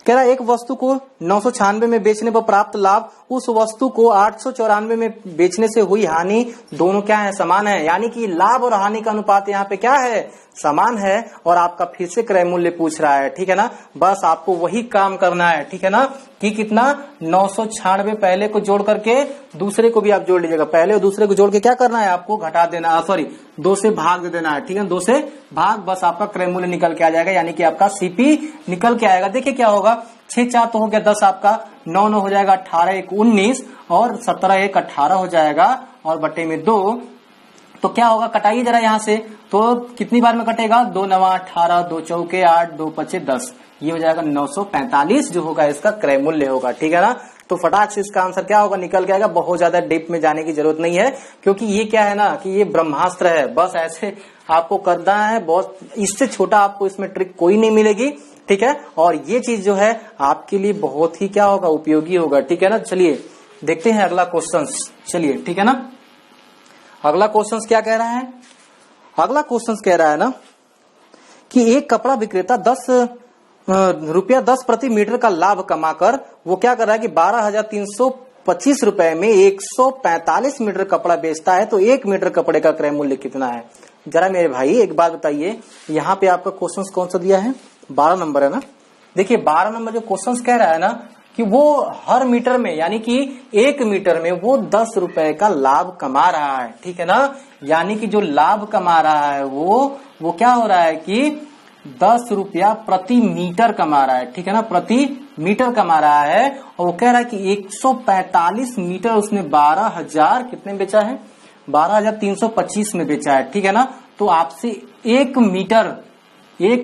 कह रहा है एक वस्तु को 996 में बेचने पर प्राप्त लाभ उस वस्तु को 894 में बेचने से हुई हानि दोनों क्या है, समान है। यानी कि लाभ और हानि का अनुपात यहाँ पे क्या है, समान है। और आपका फिर से क्रय मूल्य पूछ रहा है। ठीक है ना। बस आपको वही काम करना है। ठीक है ना, कि कितना 996 पहले को जोड़ करके दूसरे को भी आप जोड़ लीजिएगा। पहले और दूसरे को जोड़ के क्या करना है, आपको घटा देना, सॉरी 2 से भाग दे देना है। ठीक है, 2 से भाग, बस आपका क्रय मूल्य निकल के आ जाएगा, यानी कि आपका सीपी निकल के आएगा। देखिए क्या होगा, 6 4 तो हो गया 10 आपका, 9 9 हो जाएगा 18 1 19 और 17 1 18 हो जाएगा और बटे में 2। तो क्या होगा, कटाइए जरा यहाँ से, तो कितनी बार में कटेगा, 2 9 18, 2 चौके 8, 2 5 10, ये हो जाएगा 945 जो होगा इसका क्रय मूल्य होगा। ठीक है ना। तो फटाक से इसका आंसर क्या होगा, निकल के आएगा। बहुत ज्यादा डीप में जाने की जरूरत नहीं है, क्योंकि ये क्या है ना कि ये ब्रह्मास्त्र है। बस ऐसे आपको करना है, बहुत इससे छोटा आपको इसमें ट्रिक कोई नहीं मिलेगी। ठीक है, और ये चीज जो है आपके लिए बहुत ही क्या होगा, उपयोगी होगा। ठीक है ना। चलिए देखते हैं अगला क्वेश्चन। चलिए ठीक है ना, अगला क्वेश्चन क्या कह रहा है। अगला क्वेश्चन कह रहा है ना कि एक कपड़ा विक्रेता रुपया 10 प्रति मीटर का लाभ कमाकर वो क्या कर रहा है कि 12,325 रुपए में 145 मीटर कपड़ा बेचता है। तो 1 मीटर कपड़े का क्रय मूल्य कितना है। जरा मेरे भाई एक बात बताइए, यहाँ पे आपका क्वेश्चन कौन सा दिया है, 12 नंबर है ना। देखिए 12 नंबर जो क्वेश्चन कह रहा है ना कि वो हर मीटर में, यानी कि 1 मीटर में वो 10 रुपए का लाभ कमा रहा है। ठीक है ना। यानी कि जो लाभ कमा रहा है वो क्या हो रहा है कि 10 रुपया प्रति मीटर कमा रहा है। ठीक है ना, प्रति मीटर कमा रहा है। और वो कह रहा है कि 145 मीटर उसने 12,000 कितने में बेचा है, 12,325 में बेचा है। ठीक है ना। तो आपसे 1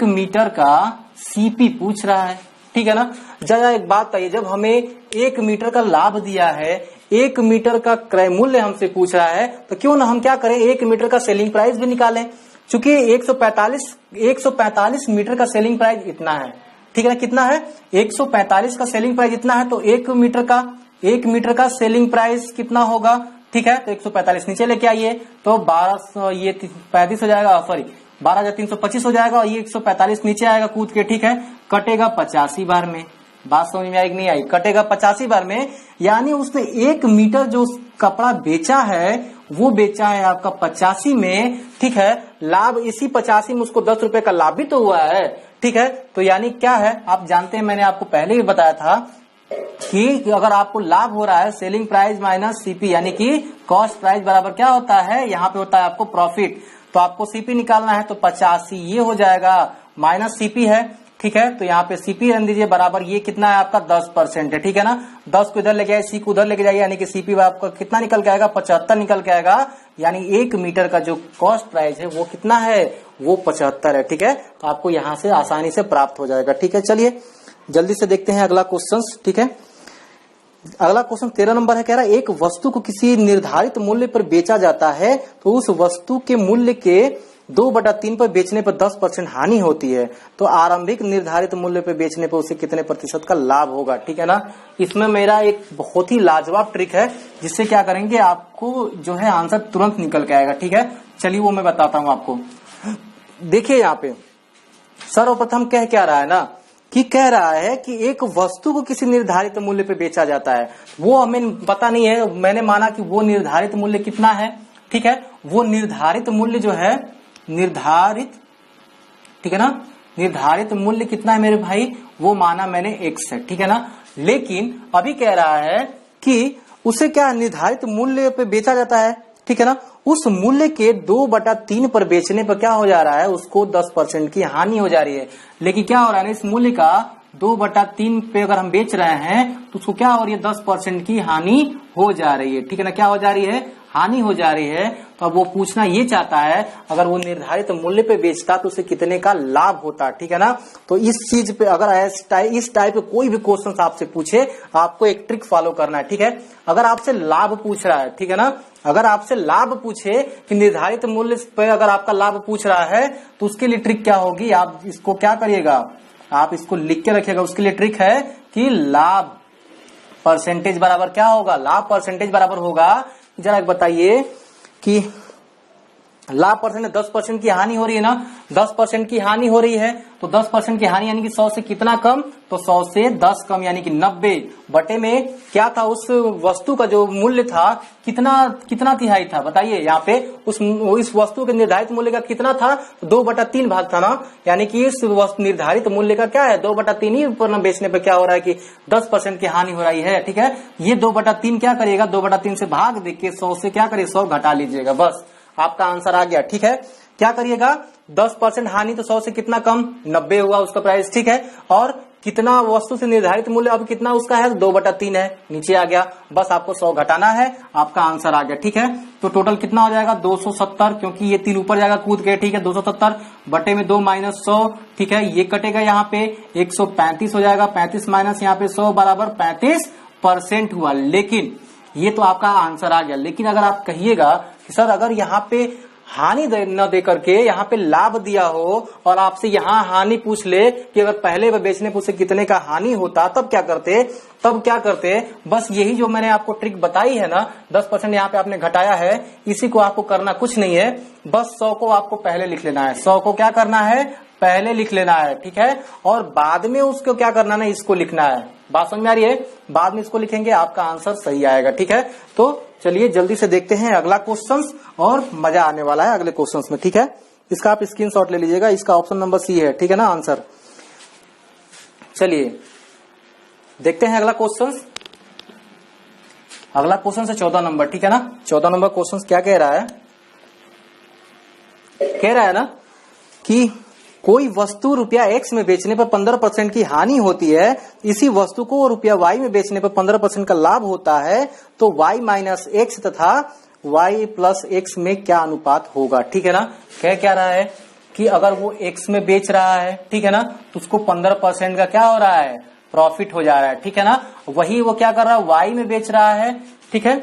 मीटर का सीपी पूछ रहा है। ठीक है ना। जरा एक बात बताइए, जब हमें 1 मीटर का लाभ दिया है, 1 मीटर का क्रय मूल्य हमसे पूछ रहा है, तो क्यों ना हम क्या करें, 1 मीटर का सेलिंग प्राइस भी निकालें। चूंकि 145 मीटर का सेलिंग प्राइस इतना है। ठीक है ना, कितना है, 145 का सेलिंग प्राइस इतना है। तो 1 मीटर का सेलिंग प्राइस कितना होगा। ठीक है, तो 145 नीचे लेके आइए, तो 1200 ये 35 हो जाएगा, सॉरी 12,325 हो जाएगा और ये 145 नीचे आएगा कूद के। ठीक है, कटेगा 85 बार में। बात समझ में आई कि नहीं आई, कटेगा 85 बार में। यानी उसने 1 मीटर जो कपड़ा बेचा है वो बेचा है आपका 85 में। ठीक है, लाभ इसी 85 में उसको 10 रुपए का लाभ भी तो हुआ है। ठीक है, तो यानी क्या है, आप जानते हैं, मैंने आपको पहले भी बताया था कि अगर आपको लाभ हो रहा है, सेलिंग प्राइस माइनस सीपी, यानी कि कॉस्ट प्राइस बराबर क्या होता है, यहाँ पे होता है आपको प्रॉफिट। तो आपको सीपी निकालना है, तो 85 ये हो जाएगा माइनस सीपी है। ठीक है, तो यहाँ पे सीपी रख दीजिए बराबर, ये कितना है आपका 10% है। ठीक है ना, 10 को इधर लेके आए, सी को उधर लेके जाइए, यानी कि सीपी आपका कितना निकल के आएगा, 75 निकल के आएगा। यानी 1 मीटर का जो कॉस्ट प्राइस है वो कितना है, वो 75 है। ठीक है, तो आपको यहाँ से आसानी से प्राप्त हो जाएगा। ठीक है, चलिए जल्दी से देखते हैं अगला क्वेश्चन। ठीक है, अगला क्वेश्चन 13 नंबर है। कह रहा है एक वस्तु को किसी निर्धारित मूल्य पर बेचा जाता है तो उस वस्तु के मूल्य के 2/3 पर बेचने पर 10% हानि होती है। तो आरंभिक निर्धारित मूल्य पर बेचने पर उसे कितने प्रतिशत का लाभ होगा। ठीक है ना, इसमें मेरा एक बहुत ही लाजवाब ट्रिक है, जिससे क्या करेंगे, आपको जो है आंसर तुरंत निकल के आएगा। ठीक है, चलिए वो मैं बताता हूं आपको। देखिए यहाँ पे सर्वप्रथम क्या रहा है ना, कि कह रहा है कि एक वस्तु को किसी निर्धारित मूल्य पे बेचा जाता है। वो हमें पता नहीं है, मैंने माना कि वो निर्धारित मूल्य कितना है। ठीक है, वो निर्धारित मूल्य जो है, ठीक है ना, निर्धारित मूल्य कितना है मेरे भाई, वो माना मैंने x है। ठीक है ना, लेकिन अभी कह रहा है कि उसे क्या निर्धारित मूल्य पे बेचा जाता है, ठीक है ना, उस मूल्य के 2/3 पर बेचने पर क्या हो जा रहा है, उसको 10% की हानि हो जा रही है। लेकिन क्या हो रहा है ना, इस मूल्य का 2/3 पे अगर हम बेच रहे हैं तो उसको क्या हो रही है, 10% की हानि हो जा रही है। ठीक है ना, क्या हो जा रही है, हानि हो जा रही है। तो अब वो पूछना ये चाहता है अगर वो निर्धारित मूल्य पे बेचता तो उसे कितने का लाभ होता। ठीक है ना, तो इस चीज पे अगर इस टाइप कोई भी क्वेश्चन आपसे पूछे, आपको एक ट्रिक फॉलो करना है। ठीक है, अगर आपसे लाभ पूछ रहा है, ठीक है ना, अगर आपसे लाभ पूछे कि निर्धारित मूल्य पे अगर आपका लाभ पूछ रहा है तो उसके लिए ट्रिक क्या होगी, आप इसको क्या करिएगा, आप इसको लिख के रखिएगा। उसके लिए ट्रिक है कि लाभ परसेंटेज बराबर क्या होगा, लाभ परसेंटेज बराबर होगा, जरा बताइए कि लाभ परसेंट 10% की हानि हो रही है ना, 10% की हानि हो रही है तो 10% की हानि यानी कि 100 से कितना कम, तो 100 से 10 कम यानी कि 90 बटे में क्या था, उस वस्तु का जो मूल्य था कितना तिहाई था, बताइए यहाँ पे इस वस्तु के निर्धारित मूल्य का कितना था, 2/3 भाग था ना, यानी कि इस निर्धारित मूल्य का क्या है, 2/3 ही पर बेचने पर क्या हो रहा है कि 10% की हानि हो रही है। ठीक है, ये 2/3 क्या करिएगा, 2/3 से भाग देके 100 से क्या करिए, 100 घटा लीजिएगा, बस आपका आंसर आ गया। ठीक है, क्या करिएगा, 10% हानि तो 100 से कितना कम, 90 हुआ उसका प्राइस। ठीक है, और कितना वस्तु से निर्धारित मूल्य अब कितना उसका है, 2/3 है, नीचे आ गया, बस आपको 100 घटाना है, आपका आंसर आ गया। ठीक है, तो टोटल कितना हो जाएगा, 270, क्योंकि ये 3 ऊपर जाएगा कूद के। ठीक है, 270 बटे में 2 माइनस 100, ठीक है, ये कटेगा यहाँ पे 135 हो जाएगा, 35 माइनस यहाँ पे 100 बराबर 35% हुआ। लेकिन ये तो आपका आंसर आ गया। लेकिन अगर आप कहिएगा कि सर अगर यहाँ पे हानि न दे करके यहाँ पे लाभ दिया हो और आपसे यहाँ हानि पूछ ले कि अगर पहले बेचने पर उसे कितने का हानि होता, तब क्या करते, बस यही जो मैंने आपको ट्रिक बताई है ना, 10% यहाँ पे आपने घटाया है, इसी को आपको करना कुछ नहीं है, बस 100 को आपको पहले लिख लेना है, 100 को क्या करना है, पहले लिख लेना है। ठीक है, और बाद में उसको क्या करना है, इसको लिखना है। बात समझ में आ रही है, बाद में इसको लिखेंगे, आपका आंसर सही आएगा। ठीक है, तो चलिए जल्दी से देखते हैं अगला क्वेश्चंस, और मजा आने वाला है अगले क्वेश्चंस में। ठीक है, इसका आप स्क्रीनशॉट ले लीजिएगा, इसका ऑप्शन नंबर सी है। ठीक है ना आंसर, चलिए देखते हैं अगला क्वेश्चंस। अगला क्वेश्चन है 14 नंबर। ठीक है ना, 14 नंबर क्वेश्चन क्या कह रहा है ना कि कोई वस्तु रुपया X में बेचने पर 15% की हानि होती है, इसी वस्तु को रुपया Y में बेचने पर 15% का लाभ होता है, तो Y माइनस X तथा Y प्लस X में क्या अनुपात होगा। ठीक है ना, क्या रहा है कि अगर वो X में बेच रहा है, ठीक है ना, तो उसको 15% का क्या हो रहा है, प्रॉफिट हो जा रहा है। ठीक है ना, वही वो क्या कर रहा है, Y में बेच रहा है। ठीक है,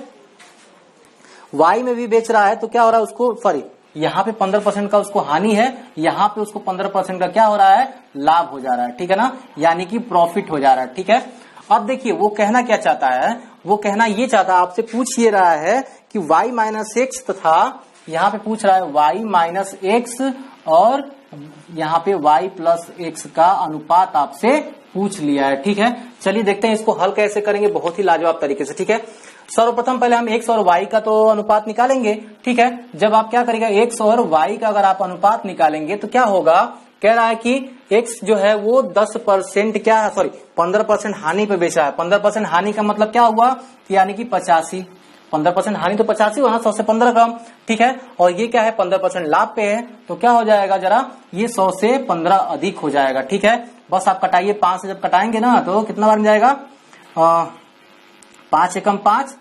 Y में भी बेच रहा है तो क्या हो रहा है, उसको सॉरी यहाँ पे 15% का उसको हानि है, यहाँ पे उसको 15% का क्या हो रहा है, लाभ हो जा रहा है। ठीक है ना, यानी कि प्रॉफिट हो जा रहा है। ठीक है, अब देखिए वो कहना क्या चाहता है, वो कहना ये चाहता है, आपसे पूछ ये रहा है कि y माइनस एक्स तथा यहाँ पे पूछ रहा है y माइनस एक्स और यहाँ पे y प्लस एक्स का अनुपात आपसे पूछ लिया है। ठीक है, चलिए देखते हैं इसको हल कैसे करेंगे, बहुत ही लाजवाब तरीके से। ठीक है, सर्वप्रथम पहले हम x और y का तो अनुपात निकालेंगे। ठीक है, जब आप क्या करेंगे, x और y का अगर आप अनुपात निकालेंगे तो क्या होगा, कह रहा है कि x जो है वो 10% क्या है, सॉरी 15% हानि पे बेच रहा है। 15% हानि का मतलब क्या हुआ, यानी कि 85, 15% हानि तो 85 हुआ ना, 100 से 15 कम। ठीक है, और ये क्या है, 15% लाभ पे है, तो क्या हो जाएगा, जरा ये 100 से 15 अधिक हो जाएगा। ठीक है, बस आप कटाइए, 5 से जब कटाएंगे ना तो कितना बार में जाएगा, 5 एकम 5।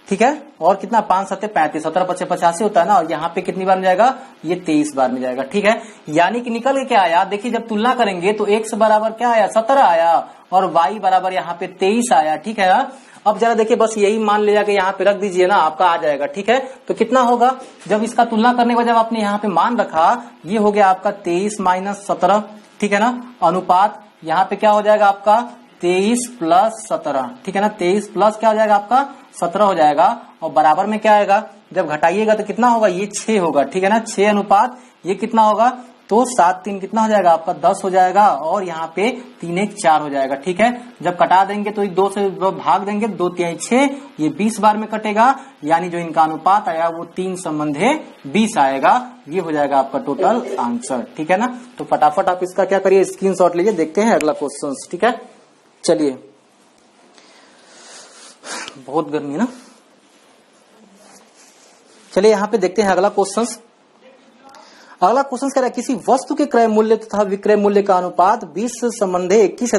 ठीक है, और कितना, 5 7 35, 17 5 85 होता है ना, और यहाँ पे कितनी बार में जाएगा, ये 23 बार में जाएगा। ठीक है, यानी कि निकल के क्या आया, देखिए जब तुलना करेंगे तो x बराबर क्या आया, 17 आया, और y बराबर यहाँ पे 23 आया। ठीक है, अब जरा देखिए, बस यही मान लिया कि यहाँ पे रख दीजिए ना, आपका आ जाएगा। ठीक है, तो कितना होगा, जब इसका तुलना करने के बाद जब आपने यहाँ पे मान रखा, ये हो गया आपका 23 माइनस 17। ठीक है ना, अनुपात यहाँ पे क्या हो जाएगा आपका 23 प्लस 17। ठीक है ना, 23 प्लस क्या हो जाएगा आपका 17 हो जाएगा, और बराबर में क्या आएगा, जब घटाइएगा तो कितना होगा, ये 6 होगा। ठीक है ना, 6 अनुपात ये कितना होगा, तो 7 3 कितना हो जाएगा आपका 10 हो जाएगा, और यहाँ पे 3 1 4 हो जाएगा। ठीक है, जब कटा देंगे तो 2 से भाग देंगे, 2 3 6, ये 20 बार में कटेगा, यानी जो इनका अनुपात आएगा वो 3 संबंधे 20 आएगा। ये हो जाएगा आपका टोटल आंसर। ठीक है ना, तो फटाफट आप इसका क्या करिए, स्क्रीनशॉट लीजिए, देखते हैं अगला क्वेश्चन। ठीक है, चलिए, बहुत गर्मी है ना, चलिए यहाँ पे देखते हैं अगला क्वेश्चन। अगला क्वेश्चन कह रहा है किसी वस्तु के क्रय मूल्य तथा विक्रय मूल्य का अनुपात 20 संबंधे 21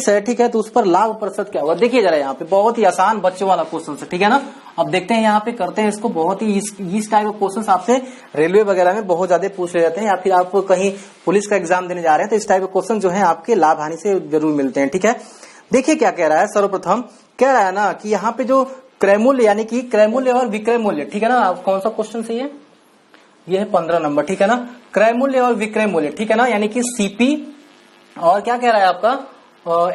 है, ठीक है, तो उस पर लाभ प्रतिशत क्या होगा। देखिए जरा यहाँ पे बहुत ही आसान बच्चों वाला क्वेश्चन है, ठीक है ना। अब देखते हैं यहाँ पे करते हैं इसको। बहुत ही इस टाइप के क्वेश्चन आपसे रेलवे वगैरह में बहुत ज्यादा पूछ ले जाते हैं, या फिर आप कहीं पुलिस का एग्जाम देने जा रहे हैं तो इस टाइप के क्वेश्चन जो है आपके लाभ हानि से जरूर मिलते हैं, ठीक है। देखिए क्या कह रहा है, सर्वप्रथम कह रहा है ना कि यहाँ पे जो क्रय मूल्य यानी कि क्रय मूल्य और विक्रय मूल्य, ठीक है ना। कौन सा क्वेश्चन से ये है 15 नंबर, ठीक है ना। क्रय मूल्य और विक्रय मूल्य, ठीक है ना, यानी कि सीपी और क्या कह रहा है आपका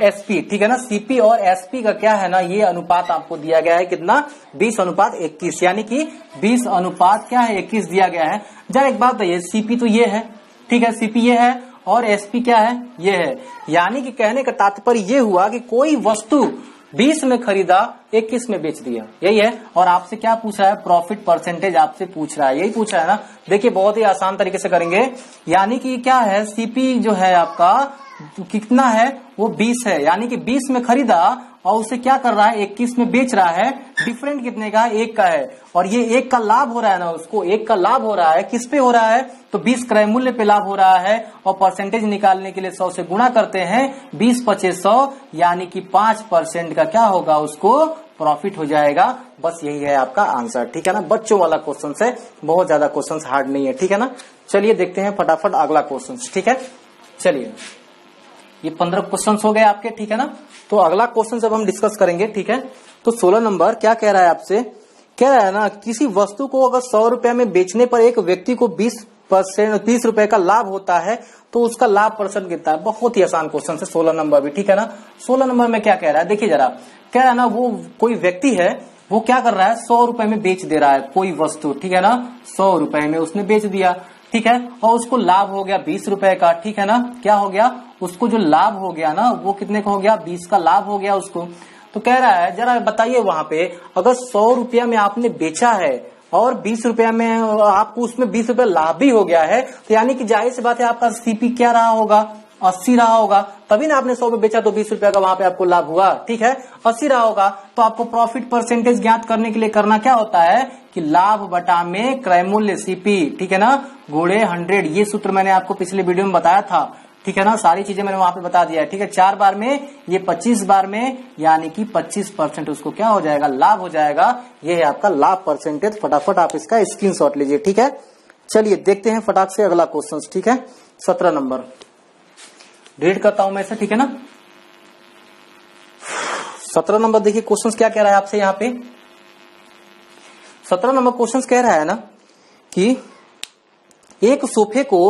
एसपी, ठीक है ना। सीपी और एसपी का क्या है ना, ये अनुपात आपको दिया गया है कितना, 20:21, यानी कि 20 अनुपात क्या है 21 दिया गया है। जरा एक बात बताइए, सीपी तो ये है, ठीक है, सीपी ये है और एसपी क्या है, ये है। यानी कि कहने का तात्पर्य ये हुआ कि कोई वस्तु 20 में खरीदा 21 में बेच दिया, यही है। और आपसे क्या पूछ रहा है, प्रॉफिट परसेंटेज आपसे पूछ रहा है, यही पूछ रहा है ना। देखिए बहुत ही आसान तरीके से करेंगे। यानी कि क्या है, सीपी जो है आपका कितना है, वो 20 है, यानी कि 20 में खरीदा और उसे क्या कर रहा है 21 में बेच रहा है। डिफरेंट कितने का, 1 का है, और ये 1 का लाभ हो रहा है ना, उसको 1 का लाभ हो रहा है, किस पे हो रहा है, तो 20 क्रय मूल्य पे लाभ हो रहा है। और परसेंटेज निकालने के लिए 100 से गुणा करते हैं, 20/25 यानी कि 5% का क्या होगा, उसको प्रॉफिट हो जाएगा। बस यही है आपका आंसर, ठीक है ना। बच्चों वाला क्वेश्चन है, बहुत ज्यादा क्वेश्चन हार्ड नहीं है, ठीक है ना। चलिए देखते हैं फटाफट अगला क्वेश्चन, ठीक है। चलिए ये 15 क्वेश्चन हो गए आपके, ठीक है ना। तो अगला क्वेश्चन जब हम डिस्कस करेंगे, ठीक है, तो 16 नंबर क्या कह रहा है आपसे, कह रहा है ना किसी वस्तु को अगर 100 रुपए में बेचने पर एक व्यक्ति को 20 रुपए का लाभ होता है तो उसका लाभ परसेंट कितना है। बहुत ही आसान क्वेश्चन है, 16 नंबर भी, ठीक है ना। 16 नंबर में क्या कह रहा है, देखिए जरा, कह रहा है ना वो कोई व्यक्ति है, वो क्या कर रहा है 100 रुपए में बेच दे रहा है कोई वस्तु, ठीक है ना। 100 रुपए में उसने बेच दिया, ठीक है, और उसको लाभ हो गया 20 रुपए का, ठीक है ना। क्या हो गया, उसको जो लाभ हो गया ना, वो कितने का हो गया, 20 का लाभ हो गया उसको। तो कह रहा है जरा बताइए वहां पे, अगर 100 रुपया में आपने बेचा है और 20 रुपया में आपको उसमें 20 रुपया लाभ भी हो गया है, तो यानी कि जाहिर सी बात है आपका सीपी क्या रहा होगा, 80 रहा होगा। तभी ना आपने 100 में बेचा तो 20 रुपया का वहां पे आपको लाभ हुआ, ठीक है, 80 रहा होगा। तो आपको प्रॉफिट परसेंटेज ज्ञात करने के लिए करना क्या होता है कि लाभ बटा में क्रय मूल्य सीपी, ठीक है ना, गुणे 100। ये सूत्र मैंने आपको पिछले वीडियो में बताया था, ठीक है ना। सारी चीजें मैंने वहां पे बता दिया है, ठीक है। 4 बार में, ये 25 बार में, यानी कि 25% उसको क्या हो जाएगा, लाभ हो जाएगा। ये है आपका लाभ परसेंटेज। फटाफट आप इसका स्क्रीनशॉट लीजिए, ठीक है। चलिए देखते हैं फटाक से अगला क्वेश्चन, ठीक है। 17 नंबर रीड करता हूं मैं इसे, ठीक है ना। 17 नंबर देखिए क्वेश्चन क्या कह रहा है आपसे यहाँ पे। 17 नंबर क्वेश्चन कह रहा है ना कि एक सोफे को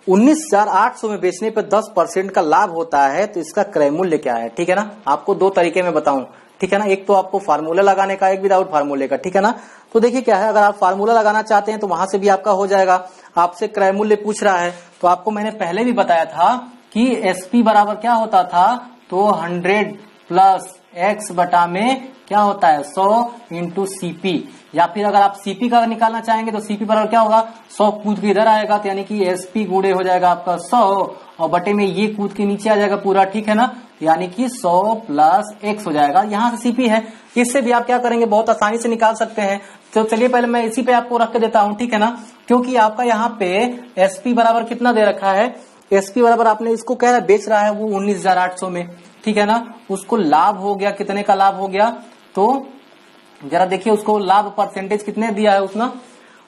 19,800 में बेचने पर 10% का लाभ होता है तो इसका क्रय मूल्य क्या है, ठीक है ना। आपको 2 तरीके में बताऊं, ठीक है ना। एक तो आपको फार्मूला लगाने का, एक विदाउट फार्मूले का, ठीक है ना। तो देखिए क्या है, अगर आप फार्मूला लगाना चाहते हैं तो वहां से भी आपका हो जाएगा। आपसे क्रय मूल्य पूछ रहा है तो आपको मैंने पहले भी बताया था कि एसपी बराबर क्या होता था, तो 100 प्लस एक्स बटा में क्या होता है 100 इंटू सीपी। या फिर अगर आप सीपी का निकालना चाहेंगे तो सीपी बराबर क्या होगा, 100 कूद के इधर आएगा, तो यानी कि एसपी गुणे हो जाएगा आपका 100 और बटे में ये कूद के नीचे आ जाएगा पूरा, ठीक है ना। यानी कि 100 प्लस एक्स हो जाएगा। यहाँ से सीपी है, इससे भी आप क्या करेंगे, बहुत आसानी से निकाल सकते हैं। तो चलिए पहले मैं इसी पे आपको रख के देता हूं, ठीक है ना। क्योंकि आपका यहाँ पे एसपी बराबर कितना दे रखा है, एसपी बराबर आपने इसको कह रहा है बेच रहा है वो 19,800 में, ठीक है ना। उसको लाभ हो गया, कितने का लाभ हो गया, तो जरा देखिए उसको लाभ परसेंटेज कितने दिया है उसने,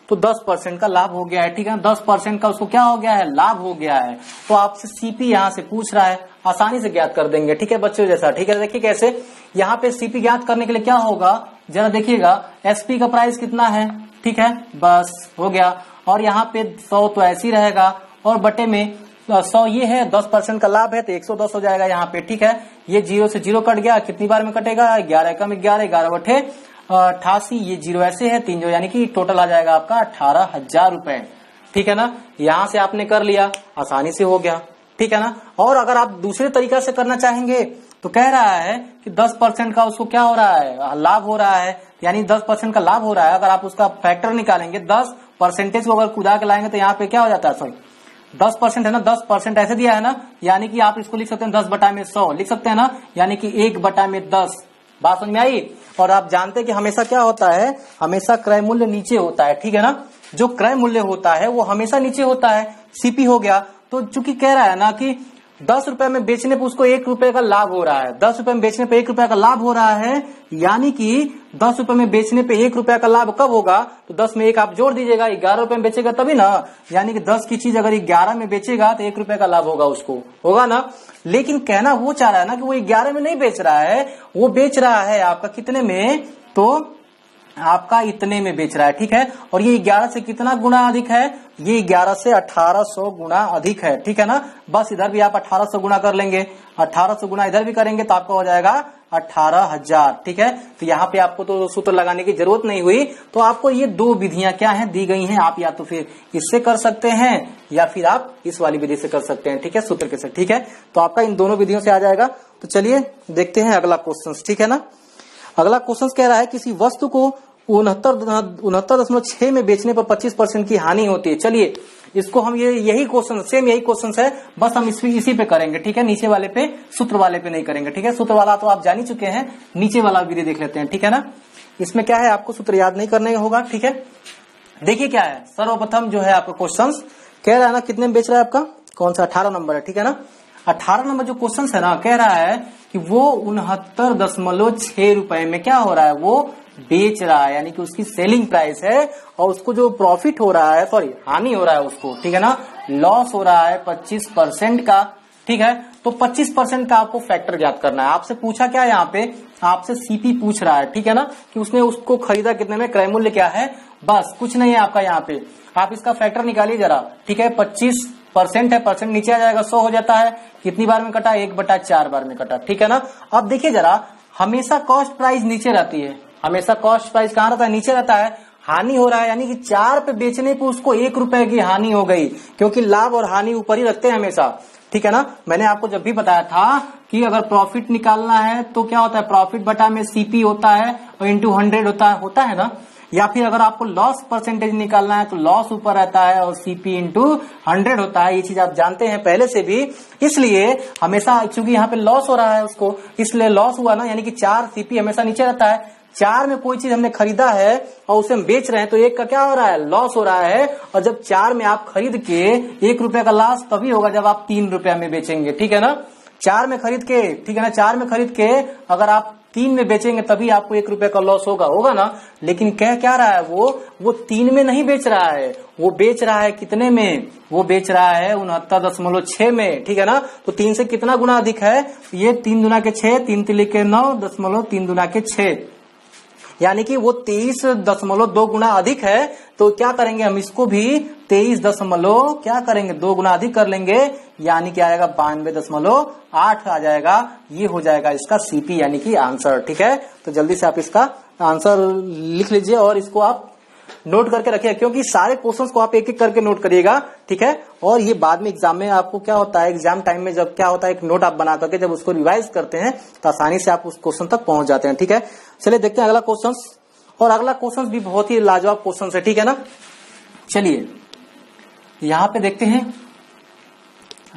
तो 10% का लाभ हो गया है, ठीक है। 10% का उसको क्या हो गया है, लाभ हो गया है। तो आपसे सीपी यहाँ से पूछ रहा है, आसानी से ज्ञात कर देंगे, ठीक है बच्चों जैसा, ठीक है। देखिए कैसे, यहाँ पे सीपी ज्ञात करने के लिए क्या होगा, जरा देखिएगा एसपी का प्राइस कितना है, ठीक है, बस हो गया। और यहाँ पे 100 तो ऐसे ही रहेगा और बटे में 100 ये है, 10% का लाभ है तो 110 हो जाएगा यहाँ पे, ठीक है। ये 0 से 0 कट गया, कितनी बार में कटेगा, 11 कम 11, 11 बटे 88, ये 0 ऐसे है 3 जो, यानी कि टोटल आ जाएगा आपका 18,000 रुपए, ठीक है ना। यहाँ से आपने कर लिया, आसानी से हो गया, ठीक है ना। और अगर आप दूसरे तरीका से करना चाहेंगे तो कह रहा है कि 10% का उसको क्या हो रहा है, लाभ हो रहा है, यानी 10% का लाभ हो रहा है। अगर आप उसका फैक्टर निकालेंगे, 10% को अगर कुदा के लाएंगे तो यहाँ पे क्या हो जाता है, सॉरी 10% है ना, 10% ऐसे दिया है ना, यानी कि आप इसको लिख सकते हैं 10 बटा में 100 लिख सकते हैं ना, यानी कि 1 बटा में 10, बात समझ में आई। और आप जानते हैं कि हमेशा क्या होता है, हमेशा क्रय मूल्य नीचे होता है, ठीक है ना। जो क्रय मूल्य होता है वो हमेशा नीचे होता है, सीपी हो गया। तो चूंकि कह रहा है ना कि 10 रुपए में बेचने पे उसको 1 रुपए का लाभ हो रहा है, 10 रुपए में बेचने पे 1 रुपए का लाभ हो रहा है, यानी कि 10 रुपए में बेचने पे 1 रुपए का लाभ कब होगा, तो 10 में 1 आप जोड़ दीजिएगा, 11 रुपए में बेचेगा तभी ना। यानी कि 10 की चीज अगर 11 में बेचेगा तो 1 रुपए का लाभ होगा उसको, होगा ना। लेकिन कहना वो चाह रहा है ना कि वो 11 में नहीं बेच रहा है, वो बेच रहा है आपका कितने में, तो आपका इतने में बेच रहा है, ठीक है। और ये 11 से कितना गुना अधिक है, ये 11 से 1800 गुना अधिक है, ठीक है ना। बस इधर भी आप 1800 गुना कर लेंगे, 1800 गुना इधर भी करेंगे तो आपका हो जाएगा 18,000, ठीक है। तो यहाँ पे आपको तो सूत्र लगाने की जरूरत नहीं हुई। तो आपको ये दो विधियां क्या है दी गई हैं, आप या तो फिर इससे कर सकते हैं या फिर आप इस वाली विधि से कर सकते हैं, ठीक है, सूत्र के साथ, ठीक है। तो आपका इन दोनों विधियों से आ जाएगा। तो चलिए देखते हैं अगला क्वेश्चन, ठीक है ना। अगला क्वेश्चन कह रहा है किसी वस्तु को 69.6 में बेचने पर 25% की हानि होती है। चलिए इसको हम यही क्वेश्चन, सेम यही क्वेश्चन है, बस हम इसी पे करेंगे, ठीक है। नीचे वाले पे, सूत्र वाले पे नहीं करेंगे, ठीक है। सूत्र वाला तो आप जान ही चुके हैं, नीचे वाला विधि देख लेते हैं, ठीक है ना। इसमें क्या है, आपको सूत्र याद नहीं करने होगा, ठीक है। देखिए क्या है, सर्वप्रथम जो है आपका क्वेश्चन कह रहा है ना कितने में बेच रहा है आपका, कौन सा 18 नंबर है, ठीक है ना। 18 नंबर जो क्वेश्चन है ना, कह रहा है कि वो 69.6 रुपए में क्या हो रहा है, वो बेच रहा है, यानी कि उसकी सेलिंग प्राइस है। और उसको जो प्रॉफिट हो रहा है, सॉरी हानि हो रहा है उसको, ठीक है ना, लॉस हो रहा है 25% का, ठीक है। तो 25% का आपको फैक्टर ज्ञात करना है। आपसे पूछा क्या, यहाँ पे आपसे सीपी पूछ रहा है, ठीक है ना, कि उसने उसको खरीदा कितने में, क्रय मूल्य क्या है, बस कुछ नहीं है आपका यहाँ पे। आप इसका फैक्टर निकालिए जरा, ठीक है। 25% है, परसेंट नीचे आ जाएगा, 100 हो जाता है। कितनी बार में कटा, 1/4 बार में कटा, ठीक है ना। अब देखिए जरा, हमेशा कॉस्ट प्राइस नीचे रहती है, हमेशा कॉस्ट प्राइस कहाँ रहता है, नीचे रहता है। हानि हो रहा है, यानी कि 4 पे बेचने पे उसको 1 रुपए की हानि हो गई, क्योंकि लाभ और हानि ऊपर ही रखते हैं हमेशा, ठीक है ना। मैंने आपको जब भी बताया था कि अगर प्रॉफिट निकालना है तो क्या होता है, प्रॉफिट बटा में सीपी होता है और इंटू 100 होता है ना। या फिर अगर आपको लॉस परसेंटेज निकालना है तो लॉस ऊपर रहता है और सीपी इंटू 100 होता है। ये चीज आप जानते हैं पहले से भी, इसलिए हमेशा, क्योंकि यहाँ पे लॉस हो रहा है उसको, इसलिए लॉस हुआ ना, यानी कि 4 सीपी हमेशा नीचे रहता है। 4 में कोई चीज हमने खरीदा है और उसे हम बेच रहे हैं तो 1 का क्या हो रहा है, लॉस हो रहा है। और जब 4 में आप खरीद के 1 रुपए का लॉस तभी होगा जब आप 3 रुपए में बेचेंगे, ठीक है ना। 4 में खरीद के, ठीक है ना, 4 में खरीद के अगर आप 3 में बेचेंगे तभी आपको 1 रुपए का लॉस होगा ना। लेकिन कह क्या रहा है, वो 3 में नहीं बेच रहा है, वो बेच रहा है कितने में, वो बेच रहा है 69.6 में, ठीक है ना। तो 3 से कितना गुना अधिक है, ये 3 दुना के 6, 3 तिली के 9, 3 दुना के 6, यानी कि वो 23.2 गुना अधिक है। तो क्या करेंगे, हम इसको भी 23 क्या करेंगे, 2 गुना अधिक कर लेंगे, यानी कि आएगा 92.8 आ जाएगा। ये हो जाएगा इसका सीपी, यानी कि आंसर, ठीक है। तो जल्दी से आप इसका आंसर लिख लीजिए और इसको आप नोट करके रखिए, क्योंकि सारे क्वेश्चंस को आप एक एक करके नोट करिएगा, ठीक है। और ये बाद में एग्जाम में आपको क्या होता है, एग्जाम टाइम में जब क्या होता है, एक नोट आप बना करके जब उसको रिवाइज करते हैं तो आसानी से आप उस क्वेश्चन तक पहुंच जाते हैं, ठीक है। चलिए देखते हैं अगला क्वेश्चन, और अगला क्वेश्चन भी बहुत ही लाजवाब क्वेश्चन है, ठीक है ना। चलिए यहां पे देखते हैं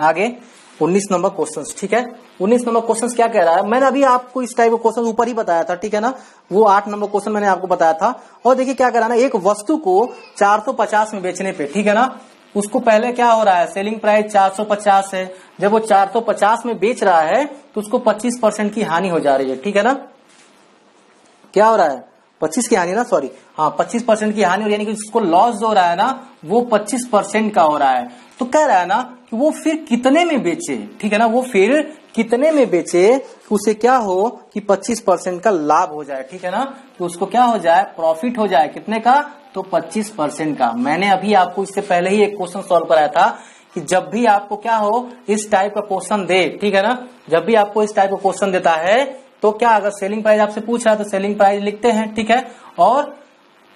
आगे 19 नंबर क्वेश्चन, ठीक है। 19 नंबर क्वेश्चन क्या कह रहा है, मैंने अभी आपको इस टाइप का क्वेश्चन ऊपर ही बताया था, ठीक है ना। वो 8 नंबर क्वेश्चन मैंने आपको बताया था। और देखिए क्या कह रहा है ना, एक वस्तु को 450 में बेचने पे, ठीक है ना, उसको पहले क्या हो रहा है, सेलिंग प्राइस 450 है। जब वो 450 में बेच रहा है तो उसको 25% की हानि हो जा रही है, ठीक है ना। क्या हो रहा है, 25 की हानि ना, सॉरी, हाँ 25% की हानि, यानी कि उसको लॉस जो हो रहा है ना वो 25% का हो रहा है। तो कह रहा है ना कि वो फिर कितने में बेचे, ठीक है ना, वो फिर कितने में बेचे, उसे क्या हो कि 25% का लाभ हो जाए, ठीक है ना, कि उसको क्या हो जाए, प्रॉफिट हो जाए, कितने का, तो 25% का। मैंने अभी आपको इससे पहले ही एक क्वेश्चन सॉल्व कराया था कि जब भी आपको क्या हो इस टाइप का क्वेश्चन दे, ठीक है ना, जब भी आपको इस टाइप का क्वेश्चन देता है तो क्या, अगर सेलिंग प्राइस आपसे पूछ रहा है तो सेलिंग प्राइस लिखते हैं, ठीक है। और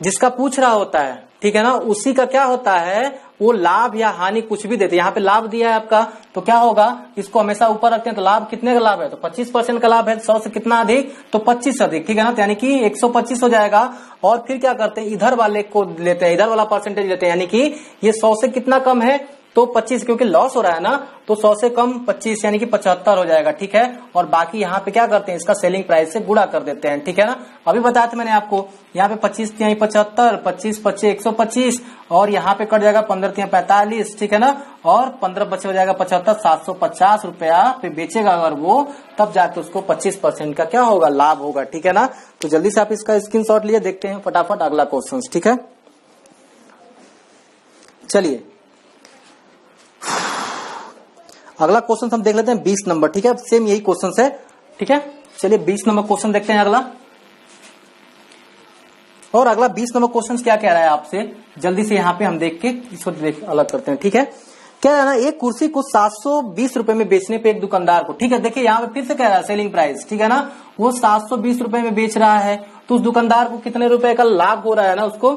जिसका पूछ रहा होता है, ठीक है ना, उसी का क्या होता है, वो लाभ या हानि कुछ भी देते हैं। यहाँ पे लाभ दिया है आपका तो क्या होगा, इसको हमेशा ऊपर रखते हैं। तो लाभ कितने का लाभ है, तो 25% का लाभ है, 100 से कितना अधिक, तो 25 अधिक, ठीक है ना, यानी कि 125 हो जाएगा। और फिर क्या करते हैं, इधर वाले को लेते हैं, इधर वाला परसेंटेज लेते हैं, यानी कि ये 100 से कितना कम है, तो 25 क्योंकि लॉस हो रहा है ना, तो 100 से कम 25 यानी कि 75 हो जाएगा, ठीक है। और बाकी यहाँ पे क्या करते हैं, इसका सेलिंग प्राइस से गुणा कर देते हैं, ठीक है ना। अभी बताया था मैंने आपको, यहाँ पे 25 तिहाई 75, 25 पच्चे 125 और यहाँ पे कट जाएगा 15 तिहाई 45, ठीक है ना। और 15 बचे हो जाएगा 75, 750 रुपया पे बेचेगा अगर वो, तब जाके उसको 25% का क्या होगा, लाभ होगा, ठीक है ना। तो जल्दी से आप इसका स्क्रीनशॉट लिए देखते हैं फटाफट अगला क्वेश्चन, ठीक है। चलिए अगला क्वेश्चन हम देख लेते हैं 20 नंबर, ठीक है। सेम यही क्वेश्चन है, ठीक है। चलिए 20 नंबर क्वेश्चन देखते हैं अगला। और अगला 20 नंबर क्वेश्चन क्या कह रहा है आपसे, जल्दी से यहाँ पे हम देख के इसको अलग करते हैं, ठीक है। क्या है ना, एक कुर्सी को 720 रुपए में बेचने पे एक दुकानदार को, ठीक है, देखिए यहाँ पे फिर से कह रहा है सेलिंग प्राइस, ठीक है ना, वो 720 रुपए में बेच रहा है, तो उस दुकानदार को कितने रुपए का लाभ हो रहा है ना उसको,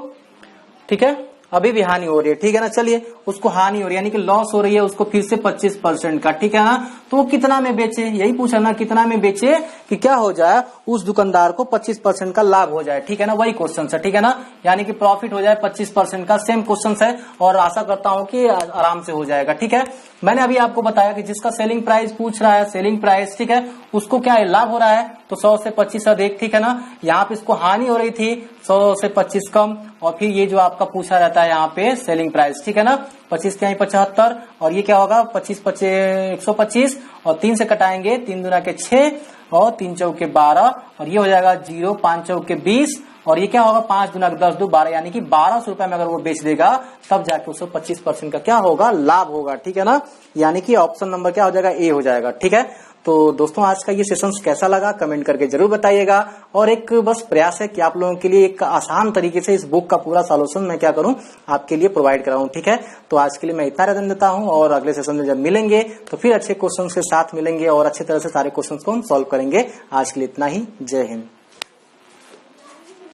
ठीक है। अभी भी हानि हो रही है, ठीक है ना। चलिए उसको हानि हो रही है यानी कि लॉस हो रही है उसको फिर से 25% का, ठीक है ना। तो वो कितना में बेचे, यही पूछा ना, कितना में बेचे कि क्या हो जाए, उस दुकानदार को 25% का लाभ हो जाए, ठीक है ना। वही क्वेश्चन है, ठीक है ना, यानी कि प्रॉफिट हो जाए 25% का। सेम क्वेश्चन है और आशा करता हूं कि आराम से हो जाएगा, ठीक है। मैंने अभी आपको बताया कि जिसका सेलिंग प्राइस पूछ रहा है, सेलिंग प्राइस, ठीक है, उसको क्या है, लाभ हो रहा है, तो 100 से 25 अधिक, ठीक है ना। यहाँ पे इसको हानि हो रही थी 100 से 25 कम, और फिर ये जो आपका पूछा रहता है यहाँ पे सेलिंग प्राइस, ठीक है ना, 25 तिहाई 75 और ये क्या होगा 25 पच्चे 125 और 3 से कटाएंगे, 3 दूना के 6 और 3 चौके 12 और ये हो जाएगा 0, 5 चौके 20 और ये क्या होगा 5 दूना 10 2 12 यानी कि 1200 रुपए में अगर वो बेच देगा तब जाके उसको 25% का क्या होगा, लाभ होगा, ठीक है ना। यानी कि ऑप्शन नंबर क्या हो जाएगा, ए हो जाएगा, ठीक है। तो दोस्तों आज का ये सेशन कैसा लगा कमेंट करके जरूर बताइएगा। और एक बस प्रयास है कि आप लोगों के लिए एक आसान तरीके से इस बुक का पूरा सॉल्यूशन मैं क्या करूं, आपके लिए प्रोवाइड कराऊं, ठीक है। तो आज के लिए मैं इतना रदन देता हूं और अगले सेशन में जब मिलेंगे तो फिर अच्छे क्वेश्चन के साथ मिलेंगे और अच्छे तरह से सारे क्वेश्चन को हम सॉल्व करेंगे। आज के लिए इतना ही, जय हिंद।